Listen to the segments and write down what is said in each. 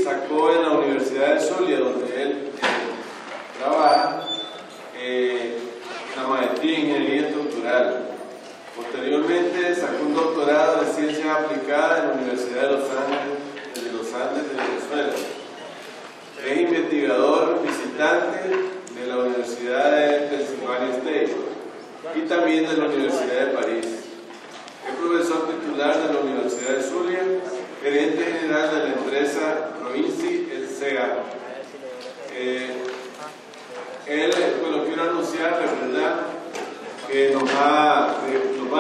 sacó en la Universidad del Zulia, donde él trabaja, la maestría en Ingeniería Estructural. Posteriormente sacó un doctorado de Ciencias Aplicadas en la Universidad de los Andes de Venezuela. Es investigador visitante de la Universidad de Pennsylvania State y también de la Universidad de París. Es profesor titular de la Universidad de Zulia, gerente general de la empresa Provinci SCA. Él, pues lo quiero anunciar, de verdad, que nos va a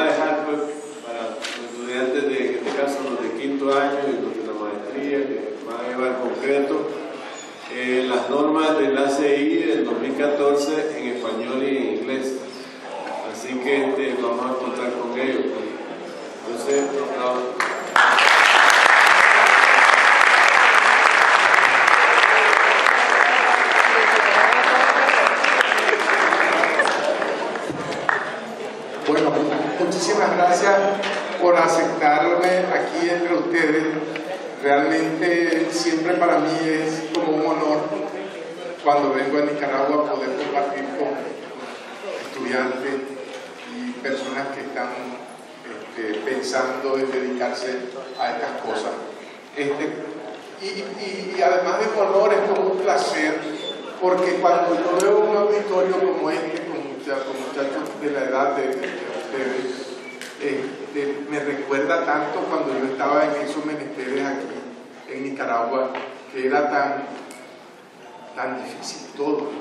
dejar pues, para los estudiantes de, en este caso, los de quinto año y los de la maestría, que van a llevar concreto las normas del ACI del 2014 en español y en inglés. Así que vamos a contar con ellos. Entonces, bueno, muchísimas gracias por aceptarme aquí entre ustedes. Realmente siempre para mí es como un honor cuando vengo a Nicaragua poder compartir con estudiantes y personas que están pensando en dedicarse a estas cosas. Y además de un honor, es como un placer, porque cuando yo veo un auditorio como este, con muchachos de la edad de ustedes, me recuerda tanto cuando yo estaba en esos menesteres aquí en Nicaragua, que era tan difícil todo,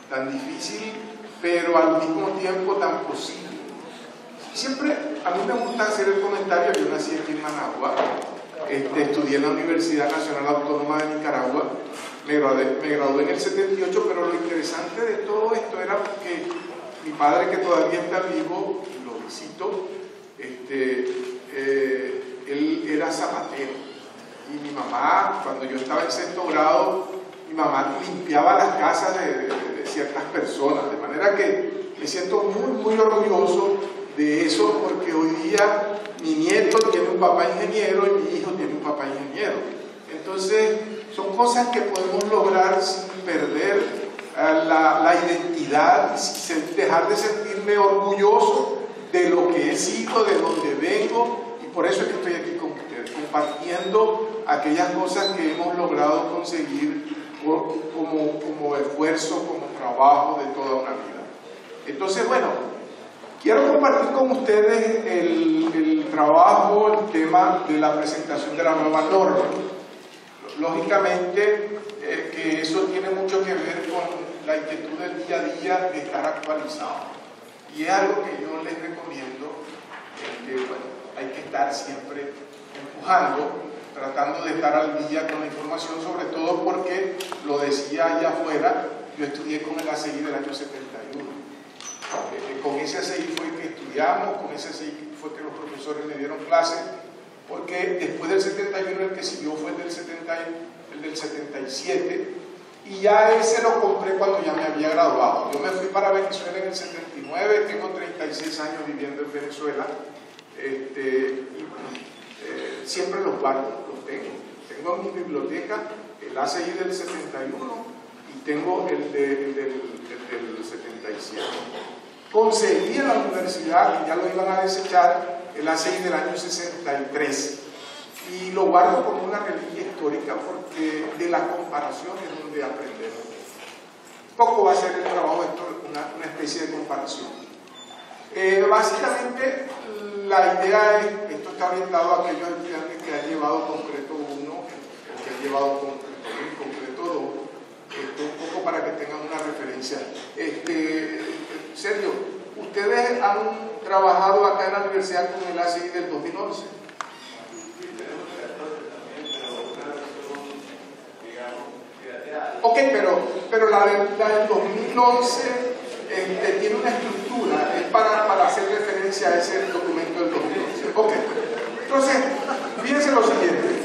tan difícil, pero al mismo tiempo tan posible. Siempre a mí me gusta hacer el comentario. Yo nací aquí en Managua, estudié en la Universidad Nacional Autónoma de Nicaragua, me gradué en el 78, pero lo interesante de todo esto era que mi padre, que todavía está vivo, lo visito, él era zapatero, y mi mamá, cuando yo estaba en sexto grado, mi mamá limpiaba las casas de ciertas personas, de manera que me siento muy orgulloso de eso, porque hoy día mi nieto tiene un papá ingeniero y mi hijo tiene un papá ingeniero. Entonces son cosas que podemos lograr sin perder la identidad y sin dejar de sentirme orgulloso de lo que he sido, de donde vengo, y por eso es que estoy aquí con ustedes, compartiendo aquellas cosas que hemos logrado conseguir como esfuerzo, como trabajo de toda una vida. Entonces, bueno, quiero compartir con ustedes el trabajo, el tema de la presentación de la nueva norma. Lógicamente que eso tiene mucho que ver con la inquietud del día a día de estar actualizado. Y es algo que yo les recomiendo, que bueno, hay que estar siempre empujando, tratando de estar al día con la información, sobre todo porque, lo decía allá afuera, yo estudié con el ACI del año 71. Con ese ACI fue que estudiamos, con ese ACI fue que los profesores me dieron clases, porque después del 71 el que siguió fue el del 77, y ya ese lo compré cuando ya me había graduado. Yo me fui para Venezuela en el 79, tengo 36 años viviendo en Venezuela, siempre los guardo, los tengo. Tengo en mi biblioteca el ACI del 71 y tengo el del 77. Conseguí en la universidad, que ya lo iban a desechar, el ACI del año 63, y lo guardo como una reliquia histórica, porque de la comparación es donde aprendemos. Poco va a ser el trabajo de esto, una especie de comparación. Básicamente la idea es, esto está orientado a aquellos estudiantes que han llevado concreto 1, que han llevado concreto 1 y concreto 2, un poco para que tengan una referencia. Sergio, ¿ustedes han trabajado acá en la universidad con el ACI del 2011? Ok, pero la del 2011 tiene una estructura, es para hacer referencia a ese documento del 2011. Ok, entonces, fíjense lo siguiente.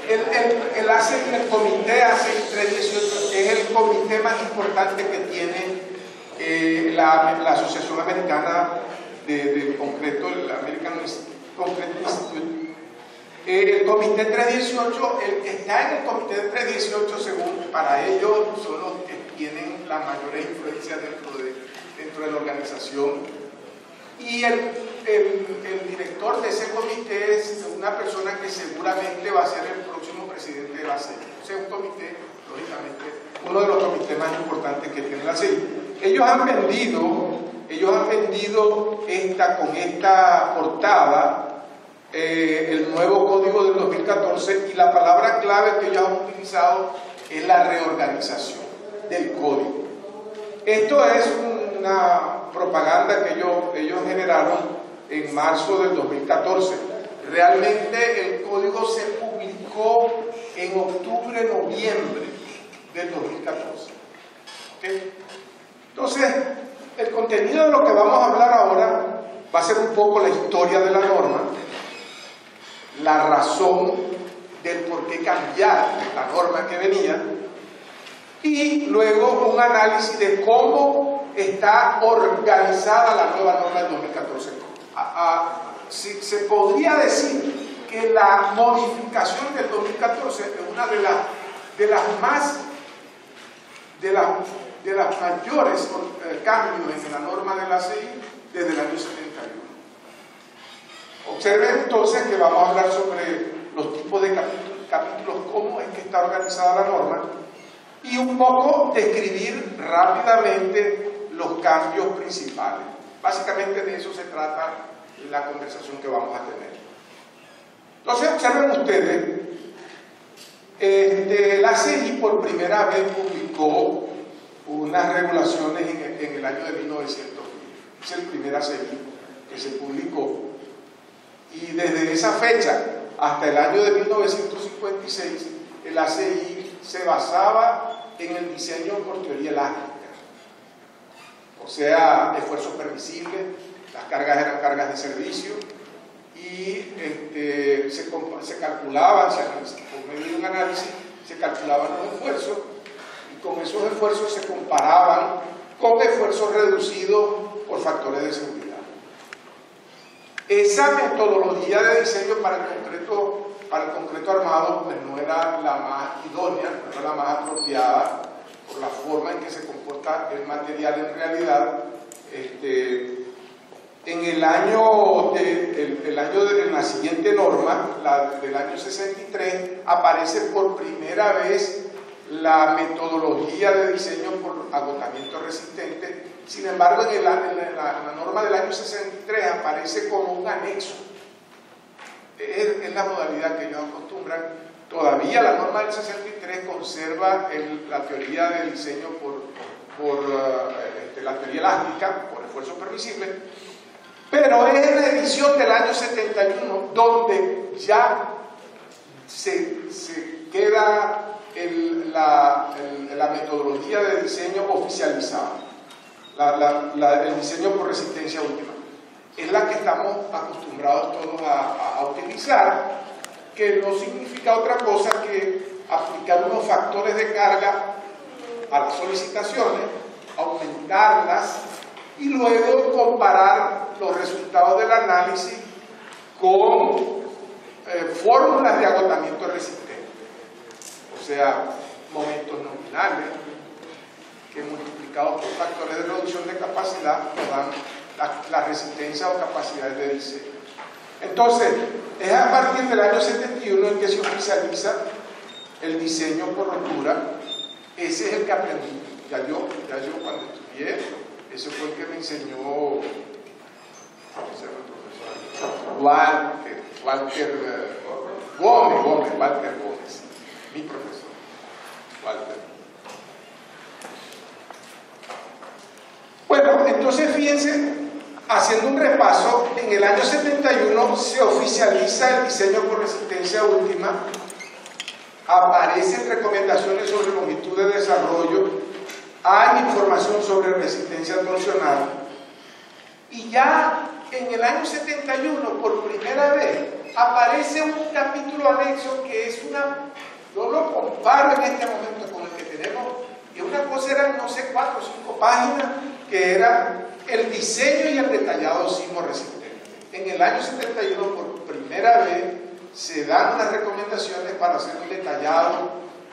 El ACI, el comité ACI 318, es el comité más importante que tiene la Asociación Americana de Concreto, el American Concrete Institute, El Comité 318, el que está en el Comité 318, según para ellos, son los que tienen la mayor influencia dentro de la organización. Y el director de ese comité es una persona que seguramente va a ser el próximo presidente de la CEI. O sea, un comité, lógicamente, uno de los comités más importantes que tiene la CEI. Ellos han vendido con esta portada el nuevo código del 2014, y la palabra clave que ellos han utilizado es la reorganización del código. Esto es una propaganda que ellos generaron en marzo del 2014. Realmente el código se publicó en octubre-noviembre del 2014. ¿Okay? Entonces, el contenido de lo que vamos a hablar ahora va a ser un poco la historia de la norma, la razón del por qué cambiar la norma que venía, y luego un análisis de cómo está organizada la nueva norma del 2014. Se podría decir que la modificación del 2014 es una de las mayores cambios en la norma de la CEI desde el año 71. Observen entonces que vamos a hablar sobre los tipos de capítulos, cómo es que está organizada la norma, y un poco describir rápidamente los cambios principales. Básicamente de eso se trata la conversación que vamos a tener. Entonces, observen ustedes, la CEI por primera vez publicó unas regulaciones en el año de 1900. Es el primer CEI que se publicó. Y desde esa fecha hasta el año de 1956, el ACI se basaba en el diseño por teoría elástica. O sea, esfuerzos permisibles, las cargas eran cargas de servicio, y se calculaban, por medio de un análisis, se calculaban los esfuerzos, y con esos esfuerzos se comparaban con esfuerzos reducidos por factores de seguridad. Esa metodología de diseño para el concreto armado pues no era la más idónea, no era la más apropiada por la forma en que se comporta el material en realidad. En la siguiente norma, la del año 63, aparece por primera vez la metodología de diseño por agotamiento resistente. Sin embargo, en la norma del año 63 aparece como un anexo. Es la modalidad que ellos acostumbran. Todavía la norma del 63 conserva la teoría del diseño la teoría elástica, por esfuerzo permisible, pero es la edición del año 71 donde ya se queda la metodología de diseño oficializada, el diseño por resistencia última. Es la que estamos acostumbrados todos a utilizar, que no significa otra cosa que aplicar unos factores de carga a las solicitaciones, aumentarlas y luego comparar los resultados del análisis con fórmulas de agotamiento resistente. O sea, momentos nominales que multiplicados por factores de reducción de capacidad nos dan la resistencia o capacidades de diseño. Entonces, es a partir del año 71 en que se oficializa el diseño por rotura. Ese es el que aprendí. Ya yo cuando estudié, ese fue el que me enseñó Walter Gómez, mi profesor, Walter. Bueno, entonces fíjense, haciendo un repaso, en el año 71 se oficializa el diseño por resistencia última, aparecen recomendaciones sobre longitud de desarrollo, hay información sobre resistencia torsional, y ya en el año 71, por primera vez, aparece un capítulo anexo que es yo lo comparo en este momento con el que tenemos, y una cosa eran, no sé, 4 o 5 páginas, que era el diseño y el detallado sismo resistente. En el año 71, por primera vez, se dan unas recomendaciones para hacer un detallado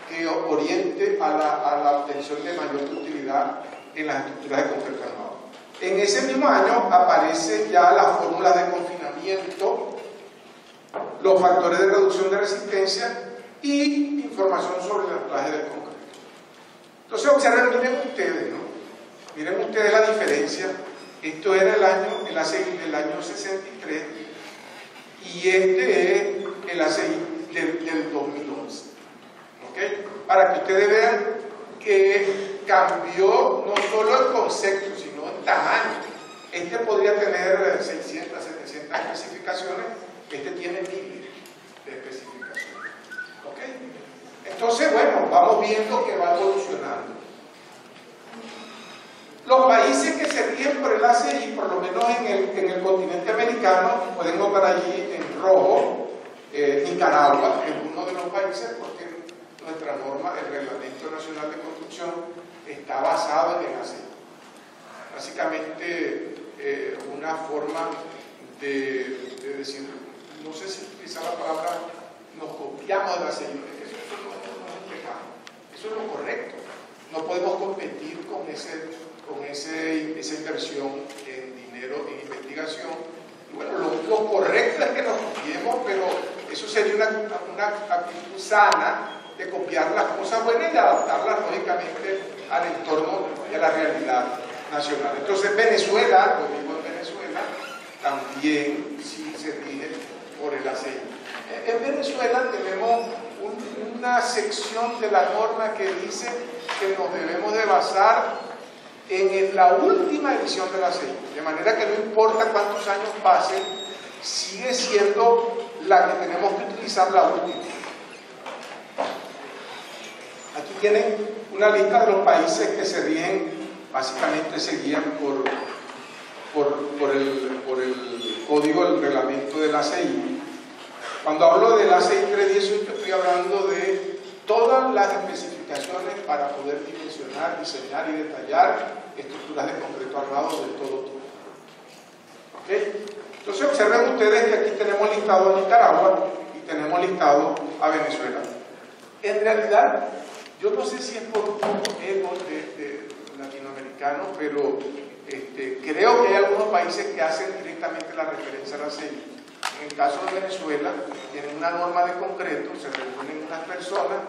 que oriente a la obtención de mayor utilidad en las estructuras de concreto armado. En ese mismo año aparecen ya las fórmulas de confinamiento, los factores de reducción de resistencia y información sobre el anclaje del concreto. Entonces observen, miren ustedes, ¿no? Miren ustedes la diferencia. Esto era el ACI del año 63 y este es el ACI del 2011. ¿Okay? Para que ustedes vean que cambió no solo el concepto, sino el tamaño. Este podría tener 600, 700 especificaciones, este tiene 1000 de especificaciones. ¿Okay? Entonces, bueno, vamos viendo que va evolucionando. Los países que se rigen por el ACI, por lo menos en el continente americano, pueden notar allí en rojo, Nicaragua es uno de los países porque nuestra norma, el Reglamento Nacional de Construcción, está basado en el ACI. Básicamente, una forma de decir, no sé si utilizar la palabra, nos copiamos del ACI, eso es lo correcto. No podemos competir con esa inversión en dinero en investigación. Y bueno, lo correcto es que nos copiemos, pero eso sería una actitud sana de copiar las cosas buenas y adaptarlas lógicamente al entorno y a la realidad nacional. Entonces Venezuela, lo digo en Venezuela, también sí se rige por el ACI. En Venezuela tenemos una sección de la norma que dice que nos debemos de basar en la última edición de la ACI, de manera que no importa cuántos años pasen, sigue siendo la que tenemos que utilizar, la última. Aquí tienen una lista de los países que se rigen, básicamente se guían por el código del reglamento del ACI. Cuando hablo del ACI 318 estoy hablando de todas las especificaciones para poder dimensionar, diseñar y detallar estructuras de concreto armado de todo tipo. ¿Okay? Entonces observen ustedes que aquí tenemos listado a Nicaragua y tenemos listado a Venezuela. En realidad, yo no sé si es por un ego de latinoamericanos, pero creo que hay algunos países que hacen directamente la referencia a la ACI. En el caso de Venezuela, tienen una norma de concreto, se reúnen unas personas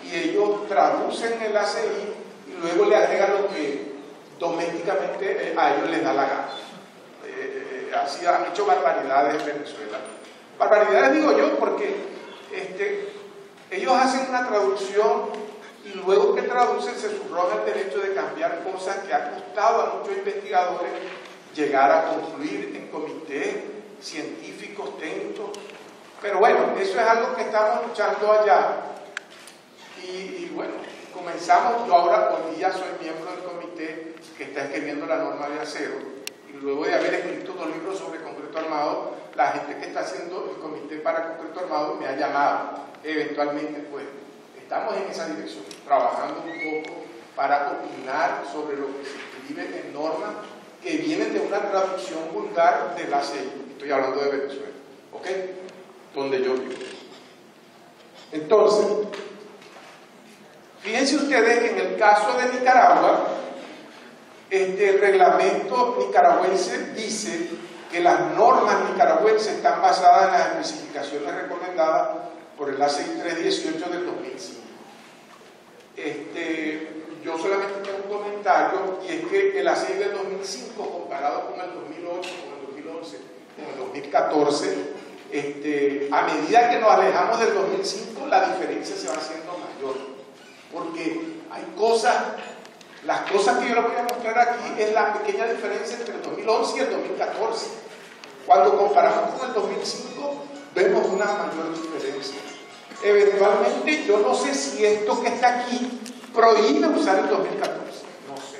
y ellos traducen el ACI y luego le agregan lo que domésticamente a ellos les da la gana. Así han hecho barbaridades en Venezuela. Barbaridades digo yo porque ellos hacen una traducción y luego que traducen se subroga el derecho de cambiar cosas que ha costado a muchos investigadores llegar a concluir en comités científicos, técnicos. Pero bueno, eso es algo que estamos luchando allá. Y bueno, comenzamos. Yo ahora, hoy día, soy miembro del comité que está escribiendo la norma de acero. Y luego de haber escrito 2 libros sobre concreto armado, la gente que está haciendo el comité para concreto armado me ha llamado. Eventualmente, pues, estamos en esa dirección, trabajando un poco para opinar sobre lo que se escribe en normas que vienen de una traducción vulgar del ACI. Estoy hablando de Venezuela, ¿ok? Donde yo vivo. Entonces, fíjense ustedes que en el caso de Nicaragua, el reglamento nicaragüense dice que las normas nicaragüenses están basadas en las especificaciones recomendadas por el ACI 318 del 2005. Yo solamente tengo un comentario, y es que el ACI del 2005 comparado con el 2008, con el 2011, con el 2014, a medida que nos alejamos del 2005, la diferencia se va haciendo mayor, porque hay cosas, las cosas que yo les voy a mostrar aquí es la pequeña diferencia entre el 2011 y el 2014. Cuando comparamos con el 2005, vemos una mayor diferencia. Eventualmente, yo no sé si esto que está aquí prohíbe usar el 2014. No sé.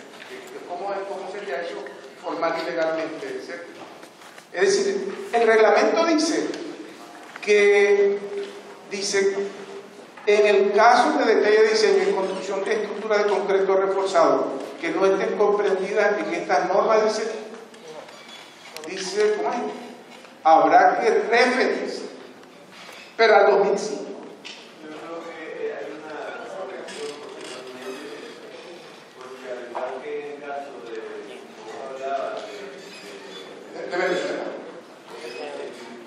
¿Cómo sería eso formal y legalmente? ¿Cierto? Es decir, el reglamento dice que en el caso de detalle de diseño y construcción de estructuras de concreto reforzado que no estén comprendidas en estas normas, dice ¿cómo es? Habrá que referirse pero al 2005. Yo creo que hay una corrección porque al igual que en el caso de, como hablaba, De Venezuela.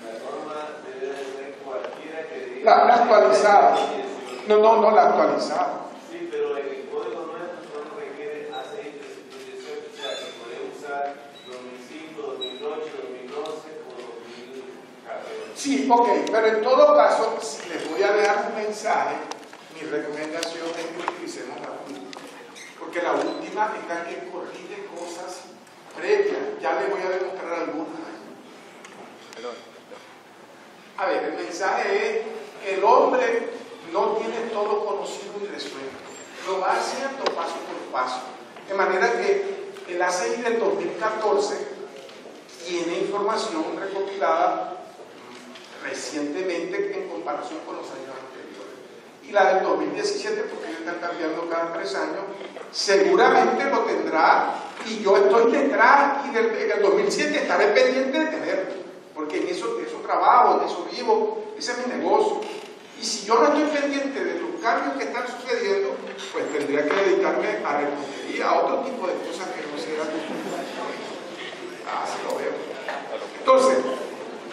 la norma debe ser cualquiera que diga. La actualizada. No, la actualizada. Sí, pero en el código nuestro solo requiere hace 318, o sea que puede usar 2005, 2008, 2011 o 2014. Sí, ok, pero en todo caso, si les voy a dejar un mensaje, mi recomendación es que utilicemos la última. Porque la última es la que corrige cosas previas. Ya les voy a demostrar algunas. A ver, el mensaje es que el hombre no tiene todo conocido y resuelto. Lo va haciendo paso por paso. De manera que el ACI del 2014 tiene información recopilada recientemente en comparación con los años anteriores. Y la del 2017, porque ellos están cambiando cada 3 años, seguramente lo tendrá, y yo estoy detrás, y en el 2007 estaré pendiente de tenerlo, porque en eso trabajo, en eso vivo, ese es mi negocio. Y si yo no estoy pendiente de los cambios que están sucediendo, pues tendría que dedicarme a repostería, a otro tipo de cosas que no sean. Así lo veo. Entonces,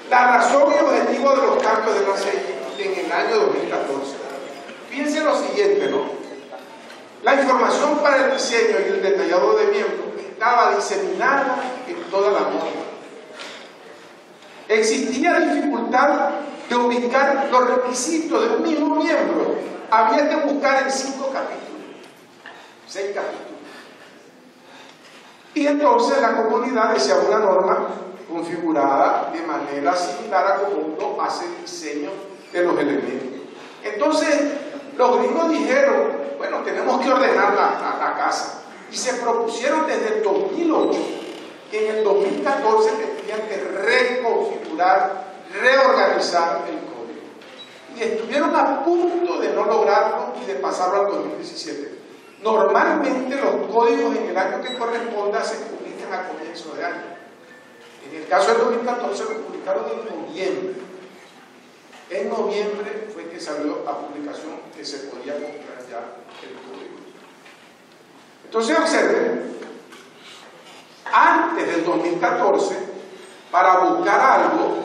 la razón y objetivo de los cambios de la CI en el año 2014. Fíjense lo siguiente, ¿no? La información para el diseño y el detallado de miembros estaba diseminada en toda la norma. Existía dificultad de ubicar los requisitos de un mismo miembro. Había que buscar en 6 capítulos. Y entonces la comunidad decía una norma configurada de manera similar a como uno hace el diseño de los elementos. Entonces los gringos dijeron, bueno, tenemos que ordenar la casa. Y se propusieron desde el 2008 que en el 2014 tenían que reconfigurar, reorganizar el código. Y estuvieron a punto de no lograrlo y de pasarlo al 2017. Normalmente los códigos en el año que corresponda se publican a comienzo de año. En el caso del 2014 lo publicaron en noviembre. En noviembre fue que salió a publicación que se podía comprar ya el código. Entonces observen, antes del 2014, para buscar algo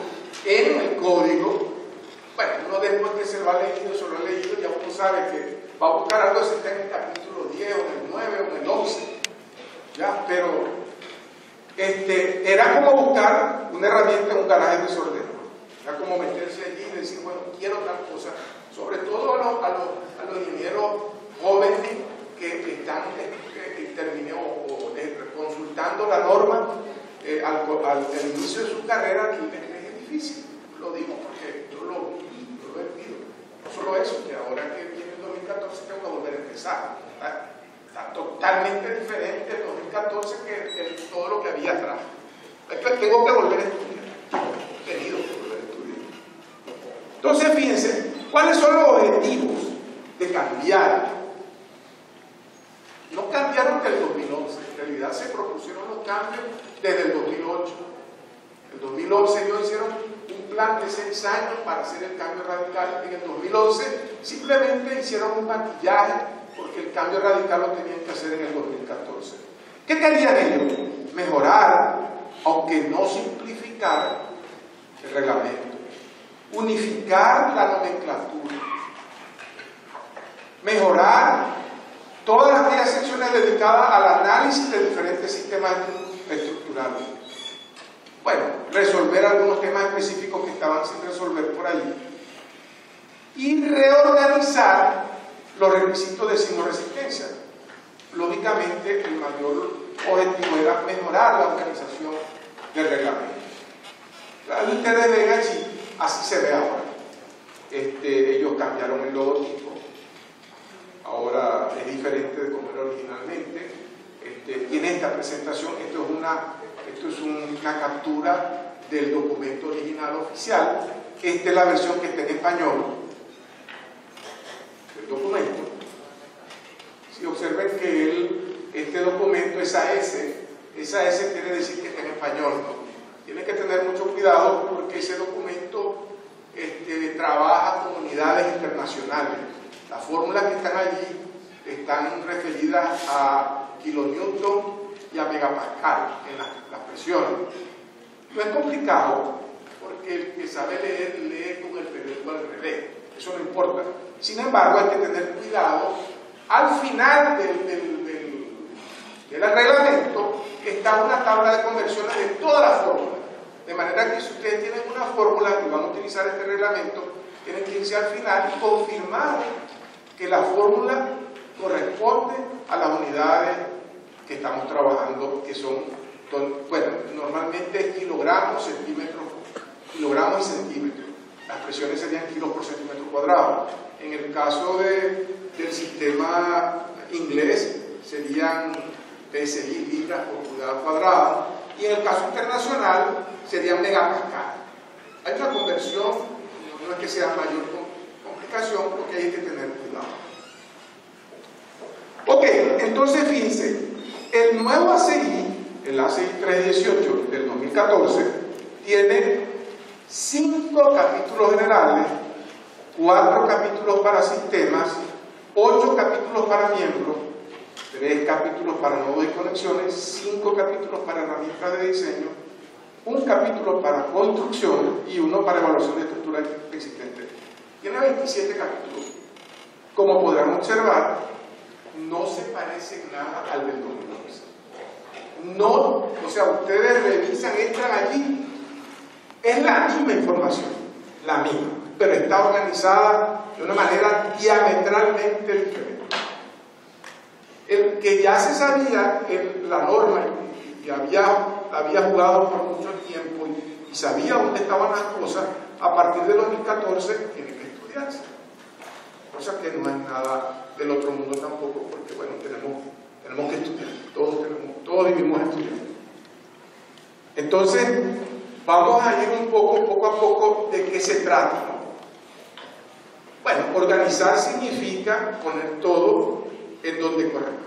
en el código, bueno, uno después que se lo ha leído, ya uno sabe que va a buscar algo si está en el capítulo 10 o en el 9 o en el 11, ¿ya? Pero era como buscar una herramienta en un garaje desordenado. Era como meterse allí y decir, bueno, quiero tal cosa, sobre todo a los ingenieros jóvenes que están consultando la norma al inicio de su carrera, es difícil. Lo digo porque yo lo viví, yo lo he vivido. No solo eso, que ahora que viene el 2014 tengo que volver a empezar. Está totalmente diferente el 2014 que todo lo que había atrás. Entonces tengo que volver a estudiar. He tenido que volver a estudiar. Entonces, fíjense, ¿cuáles son los objetivos de cambiar? No cambiaron del 2011, en realidad se propusieron los cambios desde el 2008. En el 2011 ellos hicieron un plan de 6 años para hacer el cambio radical. En el 2011 simplemente hicieron un maquillaje porque el cambio radical lo tenían que hacer en el 2014. ¿Qué querían ellos? Mejorar, aunque no simplificar, el reglamento. Unificar la nomenclatura. Mejorar todas aquellas secciones dedicadas al análisis de diferentes sistemas estructurales. Bueno, resolver algunos temas específicos que estaban sin resolver por allí. Y reorganizar los requisitos de signo resistencia. Lógicamente, el mayor objetivo era mejorar la organización del reglamento. Ustedes ven allí, así se ve ahora. Ellos cambiaron el logotipo. Ahora es diferente de como era originalmente. Y en esta presentación, esto es una captura del documento original oficial. Esta es la versión que está en español del documento. Si observen que este documento es AS quiere decir que está en español, ¿no? Tienen que tener mucho cuidado porque ese documento trabaja con unidades internacionales. Las fórmulas que están allí están referidas a kilonewton y a megapascal en las presiones. No es complicado, porque el que sabe leer, lee con el periódico al revés. Eso no importa. Sin embargo, hay que tener cuidado. Al final del reglamento está una tabla de conversiones de todas las fórmulas. De manera que si ustedes tienen una fórmula y van a utilizar este reglamento, tienen que irse al final y confirmar que la fórmula corresponde a las unidades que estamos trabajando, que son, bueno, normalmente kilogramos, centímetros, kilogramos y centímetros. Las presiones serían kilos por centímetro cuadrado. En el caso del sistema inglés serían PSI, libras por pulgada cuadrada, y en el caso internacional serían megapascal. Hay una conversión, no es que sea mayor complicación, porque hay que tener cuidado. Ok, entonces fíjense, el nuevo ACI, el ACI 318 del 2014, tiene 5 capítulos generales, 4 capítulos para sistemas, 8 capítulos para miembros, 3 capítulos para nodos y conexiones, 5 capítulos para herramientas de diseño, 1 capítulo para construcción y 1 para evaluación de estructuras existentes. Tiene 27 capítulos. Como podrán observar, no se parece nada al del 2011. No, o sea, ustedes revisan, entran allí, es la misma información, la misma, pero está organizada de una manera diametralmente diferente. El que ya se sabía la norma y había jugado por mucho tiempo y sabía dónde estaban las cosas, a partir del 2014 tiene que estudiarse. Cosa que no es nada del otro mundo tampoco, porque bueno, tenemos que estudiar, todos vivimos estudiando. Entonces, vamos a ir poco a poco de qué se trata, ¿no? Bueno, organizar significa poner todo en donde corresponde.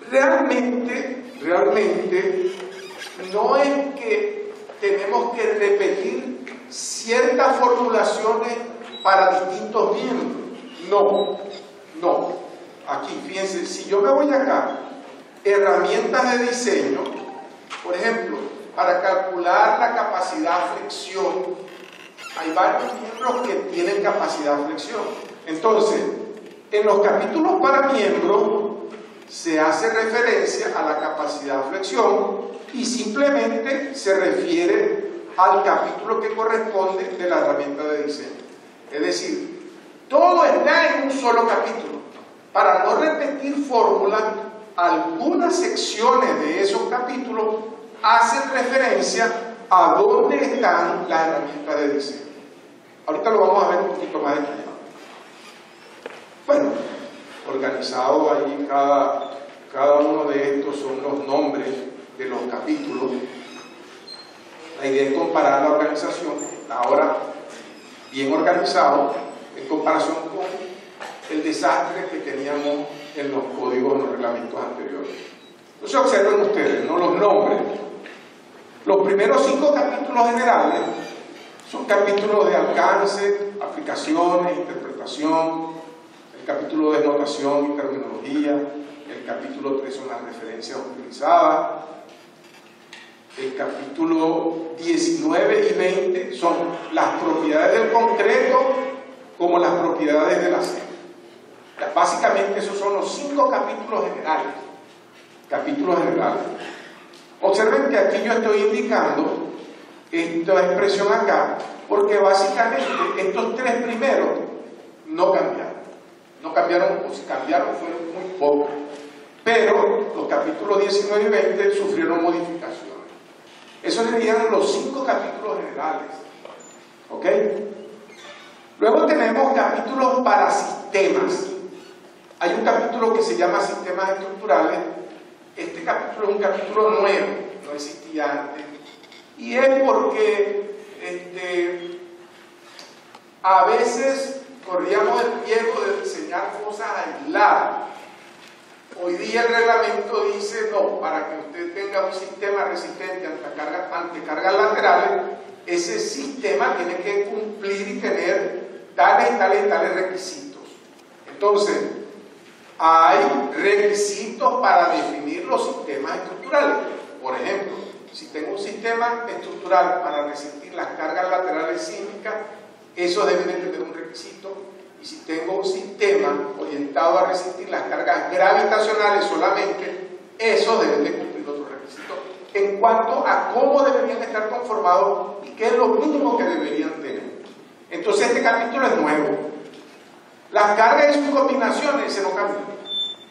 Realmente no es que tenemos que repetir ciertas formulaciones para distintos miembros. No. Aquí, fíjense, si yo me voy acá, herramientas de diseño, por ejemplo, para calcular la capacidad flexión, hay varios miembros que tienen capacidad flexión. Entonces, en los capítulos para miembros se hace referencia a la capacidad flexión y simplemente se refiere al capítulo que corresponde de la herramienta de diseño. Es decir, todo está en un solo capítulo. Para no repetir fórmulas, algunas secciones de esos capítulos hacen referencia a dónde están las herramientas de diseño. Ahorita lo vamos a ver un poquito más detallado. Bueno, organizado ahí cada uno de estos son los nombres de los capítulos. La idea es comparar la organización, ahora bien organizado, en comparación con el desastre que teníamos en los códigos, en los reglamentos anteriores. Entonces observen ustedes, ¿no? Los nombres. Los primeros 5 capítulos generales son capítulos de alcance, aplicaciones, interpretación. El capítulo de notación y terminología. El capítulo 3 son las referencias utilizadas. El capítulo 19 y 20 son las propiedades del concreto como las propiedades del acero. Básicamente esos son los 5 capítulos generales. Observen que aquí yo estoy indicando esta expresión acá, porque básicamente estos 3 primeros no cambiaron. No cambiaron, o si cambiaron fueron muy pocos. Pero los capítulos 19 y 20 sufrieron modificaciones. Esos serían los 5 capítulos generales. ¿Ok? Luego tenemos capítulos para sistemas. Hay un capítulo que se llama sistemas estructurales. Este capítulo es un capítulo nuevo, no existía antes. Y es porque a veces corríamos el riesgo de diseñar cosas aisladas. Hoy día el reglamento dice, no, para que usted tenga un sistema resistente ante cargas laterales, ese sistema tiene que cumplir y tener tales y tales y tales requisitos. Entonces, hay requisitos para definir los sistemas estructurales. Por ejemplo, si tengo un sistema estructural para resistir las cargas laterales sísmicas, eso debe de tener un requisito. Y si tengo un sistema orientado a resistir las cargas gravitacionales solamente, eso debe de cumplir otros requisitos en cuanto a cómo deberían estar conformados y qué es lo mínimo que deberían tener. Entonces este capítulo es nuevo. Las cargas y sus combinaciones se no cambian.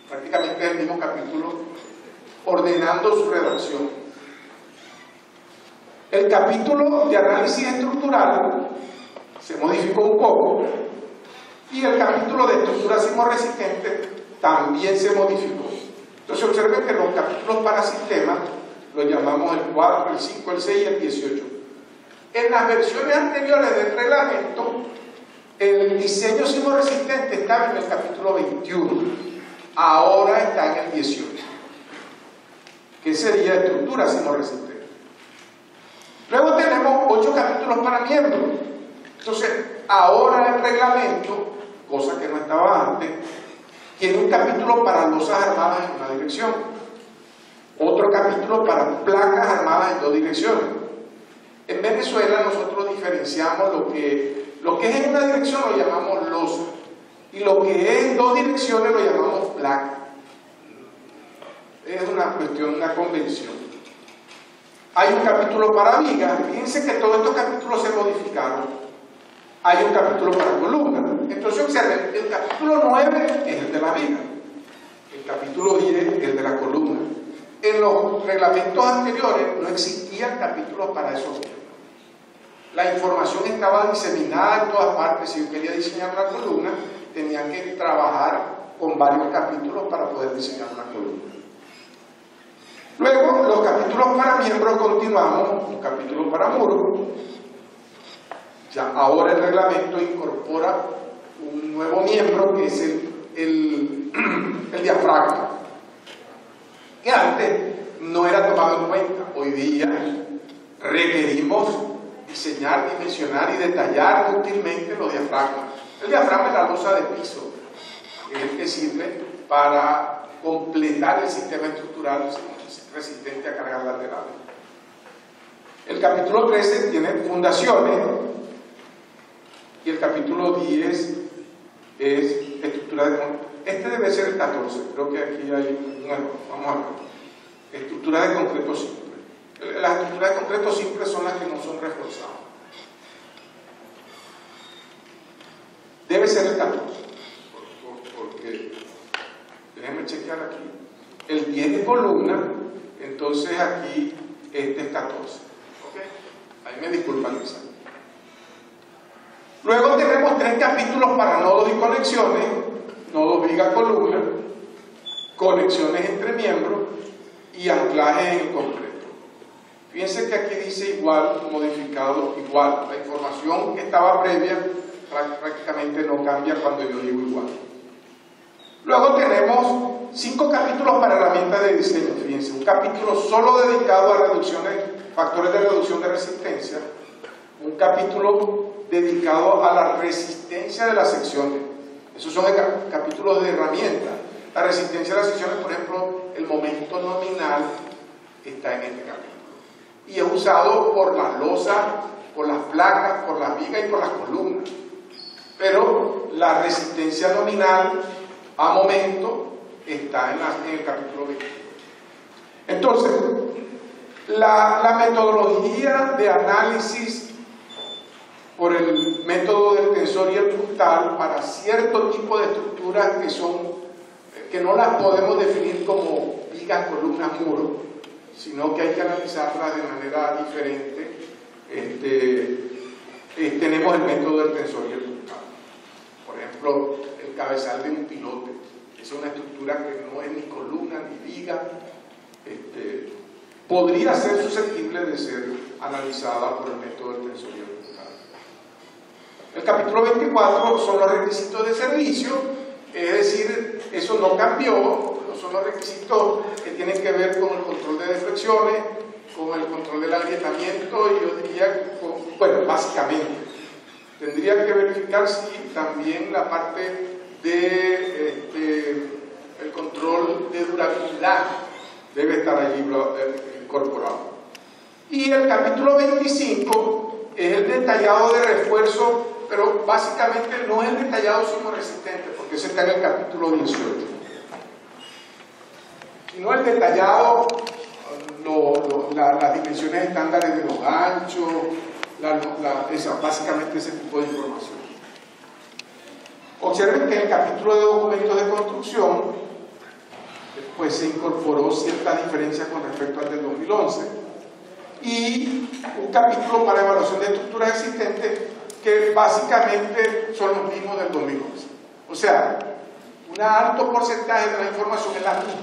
Prácticamente es el mismo capítulo ordenando su redacción. El capítulo de análisis estructural se modificó un poco y el capítulo de estructuras sismorresistentes también se modificó. Entonces observen que los capítulos para sistemas los llamamos el 4, el 5, el 6 y el 18. En las versiones anteriores del reglamento, el diseño sismorresistente estaba en el capítulo 21, ahora está en el 18, que sería estructura sismorresistente. Luego tenemos 8 capítulos para miembros. Entonces, ahora el reglamento, cosa que no estaba antes, tiene un capítulo para losas armadas en una dirección, otro capítulo para placas armadas en 2 direcciones. En Venezuela nosotros diferenciamos lo que es en una dirección lo llamamos losa y lo que es en 2 direcciones lo llamamos placa. Es una cuestión, una convención. Hay un capítulo para vigas. Fíjense que todos estos capítulos se modificaron. Hay un capítulo para columnas. Entonces observen, el capítulo 9 es el de la viga, el capítulo 10 es el de la columna. En los reglamentos anteriores no existían capítulos para esos temas. La información estaba diseminada en todas partes. Si yo quería diseñar una columna, tenía que trabajar con varios capítulos para poder diseñar una columna. Luego, los capítulos para miembros continuamos, un capítulo para muros. Ya ahora el reglamento incorpora un nuevo miembro que es el diafragma, que antes no era tomado en cuenta. Hoy día requerimos diseñar, dimensionar y detallar útilmente los diafragmas. El diafragma es la losa de piso, es el que sirve para completar el sistema estructural resistente a cargas laterales. El capítulo 13 tiene fundaciones y el capítulo 10 es estructura de concreto. Este debe ser el 14, creo que aquí hay un error. Vamos a ver. Estructura de concreto simple. Las estructuras de concreto simple son las que no son reforzadas. Debe ser el 14, porque déjenme chequear aquí. El 10 de columna, entonces aquí este es 14. ¿Okay? Ahí me disculpan, Lisa. Luego tenemos 3 capítulos para nodos y conexiones, nodos, viga, columna, conexiones entre miembros y anclaje en concreto. Fíjense que aquí dice igual, modificado, igual. La información que estaba previa prácticamente no cambia cuando yo digo igual. Luego tenemos 5 capítulos para herramientas de diseño. Fíjense, un capítulo solo dedicado a factores de reducción de resistencia, un capítulo dedicado a la resistencia de las secciones. Esos son capítulos de herramientas. La resistencia de las secciones, por ejemplo, el momento nominal está en este capítulo. Y es usado por las losas, por las placas, por las vigas y por las columnas. Pero la resistencia nominal a momento está en el capítulo 20. Entonces, la metodología de análisis por el método del tensor y el puntal para cierto tipo de estructuras que no las podemos definir como vigas, columnas, muros, sino que hay que analizarlas de manera diferente. Tenemos el método del tensor y el puntal. Por ejemplo, el cabezal de un pilote. Es una estructura que no es ni columna ni viga. Podría ser susceptible de ser analizada por el método del tensor y el puntal. El capítulo 24 son los requisitos de servicio, es decir, eso no cambió, son los requisitos que tienen que ver con el control de deflexiones, con el control del agrietamiento y yo diría, bueno, básicamente, tendría que verificar si también la parte de el control de durabilidad debe estar allí incorporado. Y el capítulo 25 es el detallado de refuerzo, pero básicamente no es el detallado sismoresistente, porque ese está en el capítulo 18, sino el detallado, las dimensiones estándares de los ganchos, básicamente ese tipo de información. Observen que en el capítulo de documentos de construcción pues se incorporó cierta diferencia con respecto al del 2011 y un capítulo para evaluación de estructuras existentes que básicamente son los mismos del 2011. O sea, un alto porcentaje de la información es la misma.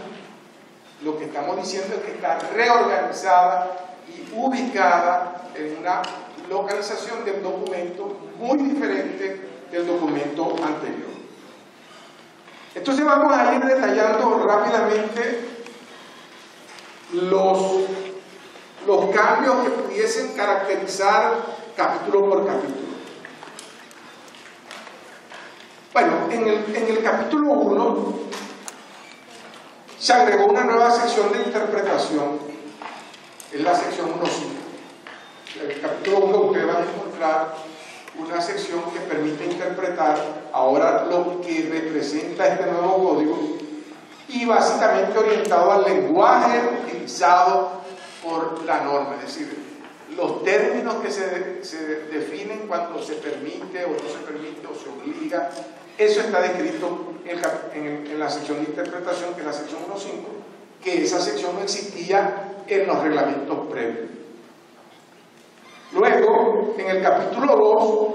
Lo que estamos diciendo es que está reorganizada y ubicada en una localización del documento muy diferente del documento anterior. Entonces vamos a ir detallando rápidamente los cambios que pudiesen caracterizar capítulo por capítulo. Bueno, en el capítulo 1 se agregó una nueva sección de interpretación, es la sección 1.5. En el capítulo 1 ustedes van a encontrar una sección que permite interpretar ahora lo que representa este nuevo código y básicamente orientado al lenguaje utilizado por la norma, es decir, los términos que se definen cuando se permite o no se permite o se obliga. Eso está descrito en la sección de interpretación, que es la sección 1.5, que esa sección no existía en los reglamentos previos. Luego, en el capítulo 2,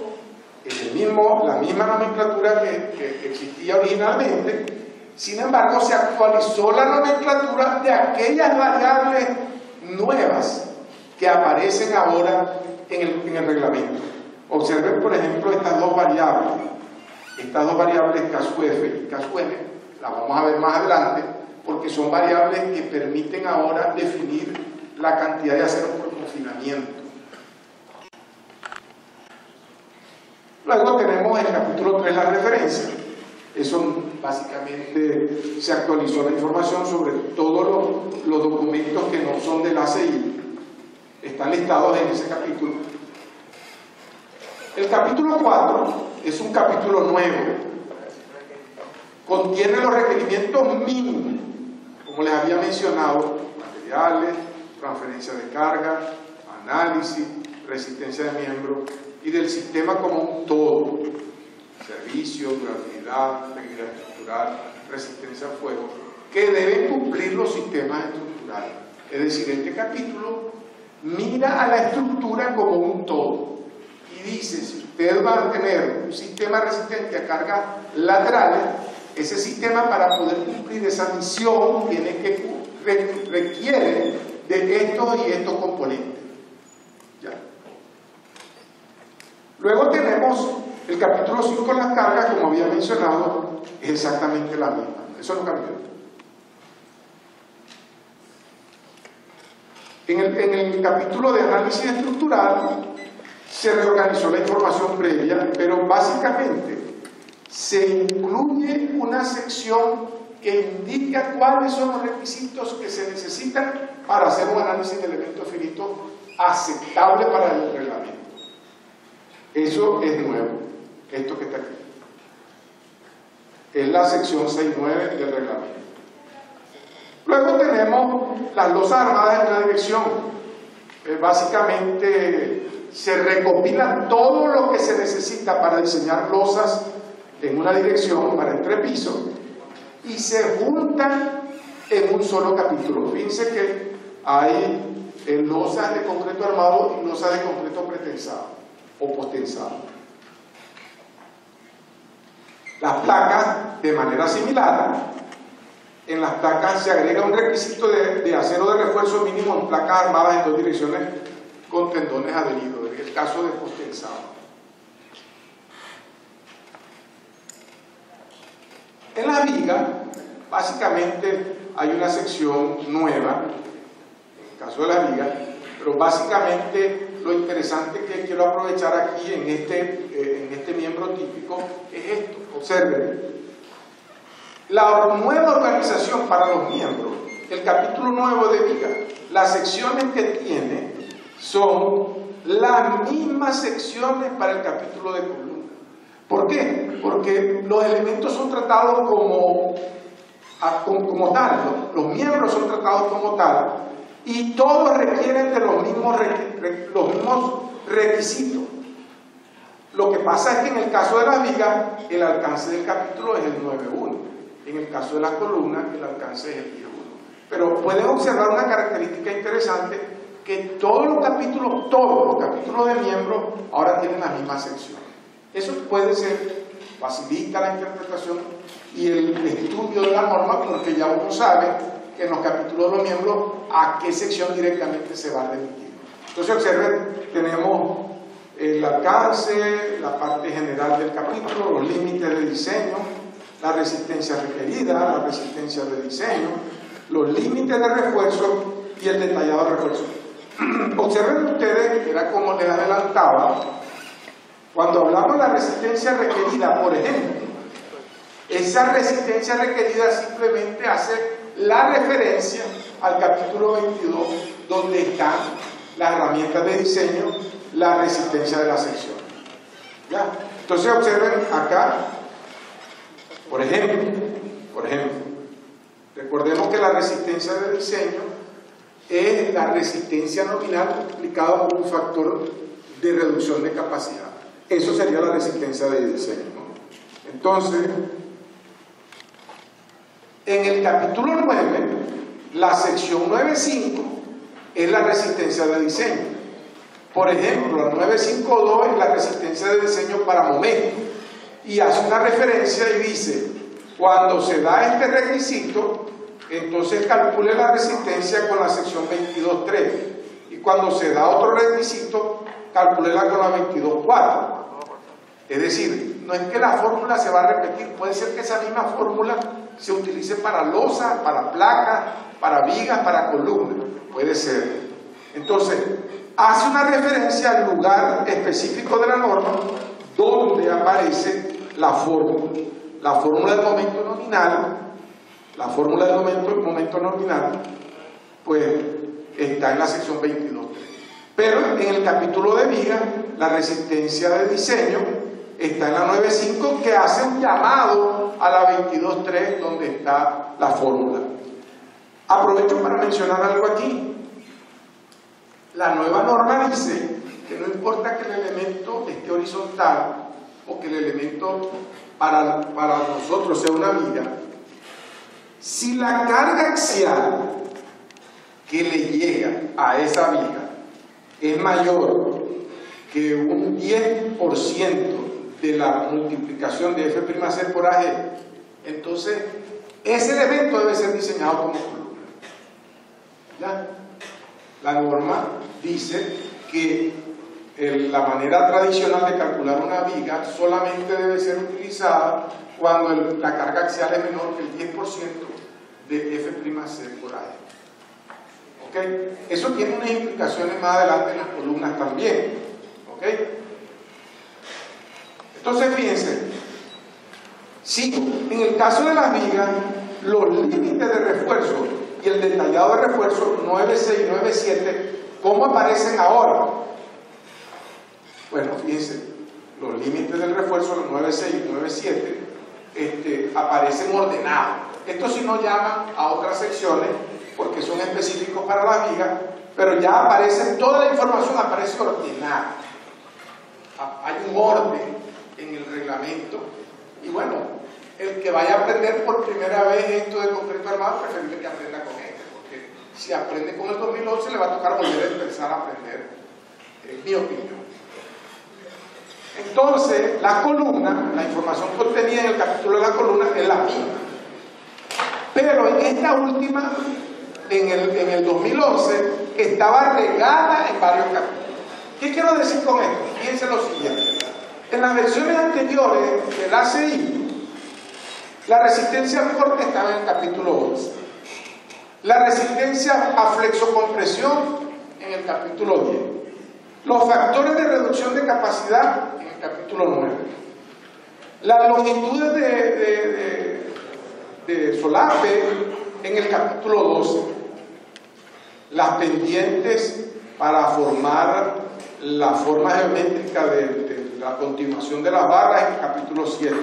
es la misma nomenclatura que existía originalmente, sin embargo, se actualizó la nomenclatura de aquellas variables nuevas que aparecen ahora en el reglamento. Observen, por ejemplo, estas dos variables casu F y casu N, las vamos a ver más adelante, porque son variables que permiten ahora definir la cantidad de acero por confinamiento. Luego tenemos en el capítulo 3 la referencia. Eso básicamente se actualizó la información sobre todos los documentos que no son del ACI. Están listados en ese capítulo. El capítulo 4 es un capítulo nuevo. Contiene los requerimientos mínimos, como les había mencionado: materiales, transferencia de carga, análisis, resistencia de miembros y del sistema como un todo: servicio, durabilidad, integridad estructural, resistencia a fuego, que deben cumplir los sistemas estructurales. Es decir, este capítulo mira a la estructura como un todo y dice: si usted va a tener un sistema resistente a cargas laterales, ese sistema, para poder cumplir esa misión, requiere de estos y estos componentes. ¿Ya? Luego tenemos el capítulo 5, las cargas, como había mencionado, es exactamente la misma. Eso no cambió. En el capítulo de análisis estructural se reorganizó la información previa, pero básicamente se incluye una sección que indica cuáles son los requisitos que se necesitan para hacer un análisis de elementos finitos aceptable para el reglamento. Eso es nuevo, esto que está aquí. Es la sección 6.9 del reglamento. Luego tenemos las losas armadas en la dirección. Básicamente se recopila todo lo que se necesita para diseñar losas en una dirección para entrepisos y se juntan en un solo capítulo. Fíjense que hay losas de concreto armado y losas de concreto pretensado o postensado. Las placas, de manera similar, en las placas se agrega un requisito de acero de refuerzo mínimo en placas armadas en dos direcciones con tendones adheridos, en el caso de postensado. En la viga, básicamente hay una sección nueva, en el caso de las vigas, pero básicamente lo interesante que quiero aprovechar aquí en este miembro típico es esto. Observen, la nueva organización para los miembros, el capítulo nuevo de viga, las secciones que tiene son las mismas secciones para el capítulo de columna. ¿Por qué? Porque los elementos son tratados como tal, los miembros son tratados como tal, y todos requieren de los mismos requisitos. Lo que pasa es que en el caso de las vigas, el alcance del capítulo es el 9.1. En el caso de las columnas, el alcance es el 10.1. Pero pueden observar una característica interesante, que todos los capítulos de miembros ahora tienen la misma sección. Eso puede ser, facilita la interpretación y el estudio de la norma, porque ya uno sabe que en los capítulos de los miembros a qué sección directamente se va a remitir. Entonces observen, tenemos el alcance, la parte general del capítulo, los límites de diseño, la resistencia requerida, la resistencia de diseño, los límites de refuerzo y el detallado de refuerzo. Observen ustedes, era como les adelantaba, cuando hablamos de la resistencia requerida, por ejemplo, esa resistencia requerida simplemente hace la referencia al capítulo 22, donde están las herramientas de diseño, la resistencia de la sección. ¿Ya? Entonces observen acá, por ejemplo, recordemos que la resistencia de diseño es la resistencia nominal multiplicada por un factor de reducción de capacidad. Eso sería la resistencia de diseño, ¿no? Entonces, en el capítulo 9, la sección 9.5 es la resistencia de diseño. Por ejemplo, la 9.5.2 es la resistencia de diseño para momento, y hace una referencia y dice, cuando se da este requisito, entonces calcule la resistencia con la sección 22.3, y cuando se da otro requisito, calculela con la 22.4. Es decir, no es que la fórmula se va a repetir, puede ser que esa misma fórmula se utilice para losas, para placas, para vigas, para columnas, puede ser. Entonces, hace una referencia al lugar específico de la norma donde aparece la fórmula. La fórmula del momento nominal, pues está en la sección 22.3. Pero en el capítulo de viga, la resistencia de diseño está en la 9.5, que hace un llamado a la 22.3, donde está la fórmula. Aprovecho para mencionar algo aquí. La nueva norma dice que no importa que el elemento esté horizontal o que el elemento para nosotros sea una viga, si la carga axial que le llega a esa viga es mayor que un 10% de la multiplicación de F'C por AG, entonces ese elemento debe ser diseñado como columna. ¿Ya? La norma dice que la manera tradicional de calcular una viga solamente debe ser utilizada cuando la carga axial es menor que el 10% de F'C por AG. ¿Okay? Eso tiene unas implicaciones más adelante en las columnas también. ¿Okay? Entonces fíjense, si en el caso de las vigas los límites de refuerzo y el detallado de refuerzo 9.6 y 9.7, ¿cómo aparecen ahora? Bueno, fíjense, los límites del refuerzo, los 9.6 y 9.7, aparecen ordenados. Esto sí no llama a otras secciones porque son específicos para las vigas, pero ya aparece, toda la información aparece ordenada. Hay un orden en el reglamento, y bueno, el que vaya a aprender por primera vez esto de concreto armado, preferible que aprenda con este, porque si aprende con el 2011 le va a tocar volver a empezar a aprender, en mi opinión. Entonces, la columna, la información contenida en el capítulo de la columna es la misma, pero en esta última, en el 2011, estaba regada en varios capítulos. ¿Qué quiero decir con esto? Fíjense lo siguiente. En las versiones anteriores del ACI, la resistencia fuerte estaba en el capítulo 11. La resistencia a flexocompresión en el capítulo 10. Los factores de reducción de capacidad en el capítulo 9. Las longitudes de solape en el capítulo 12. Las pendientes para formar la forma geométrica de la continuación de las barras en el capítulo 7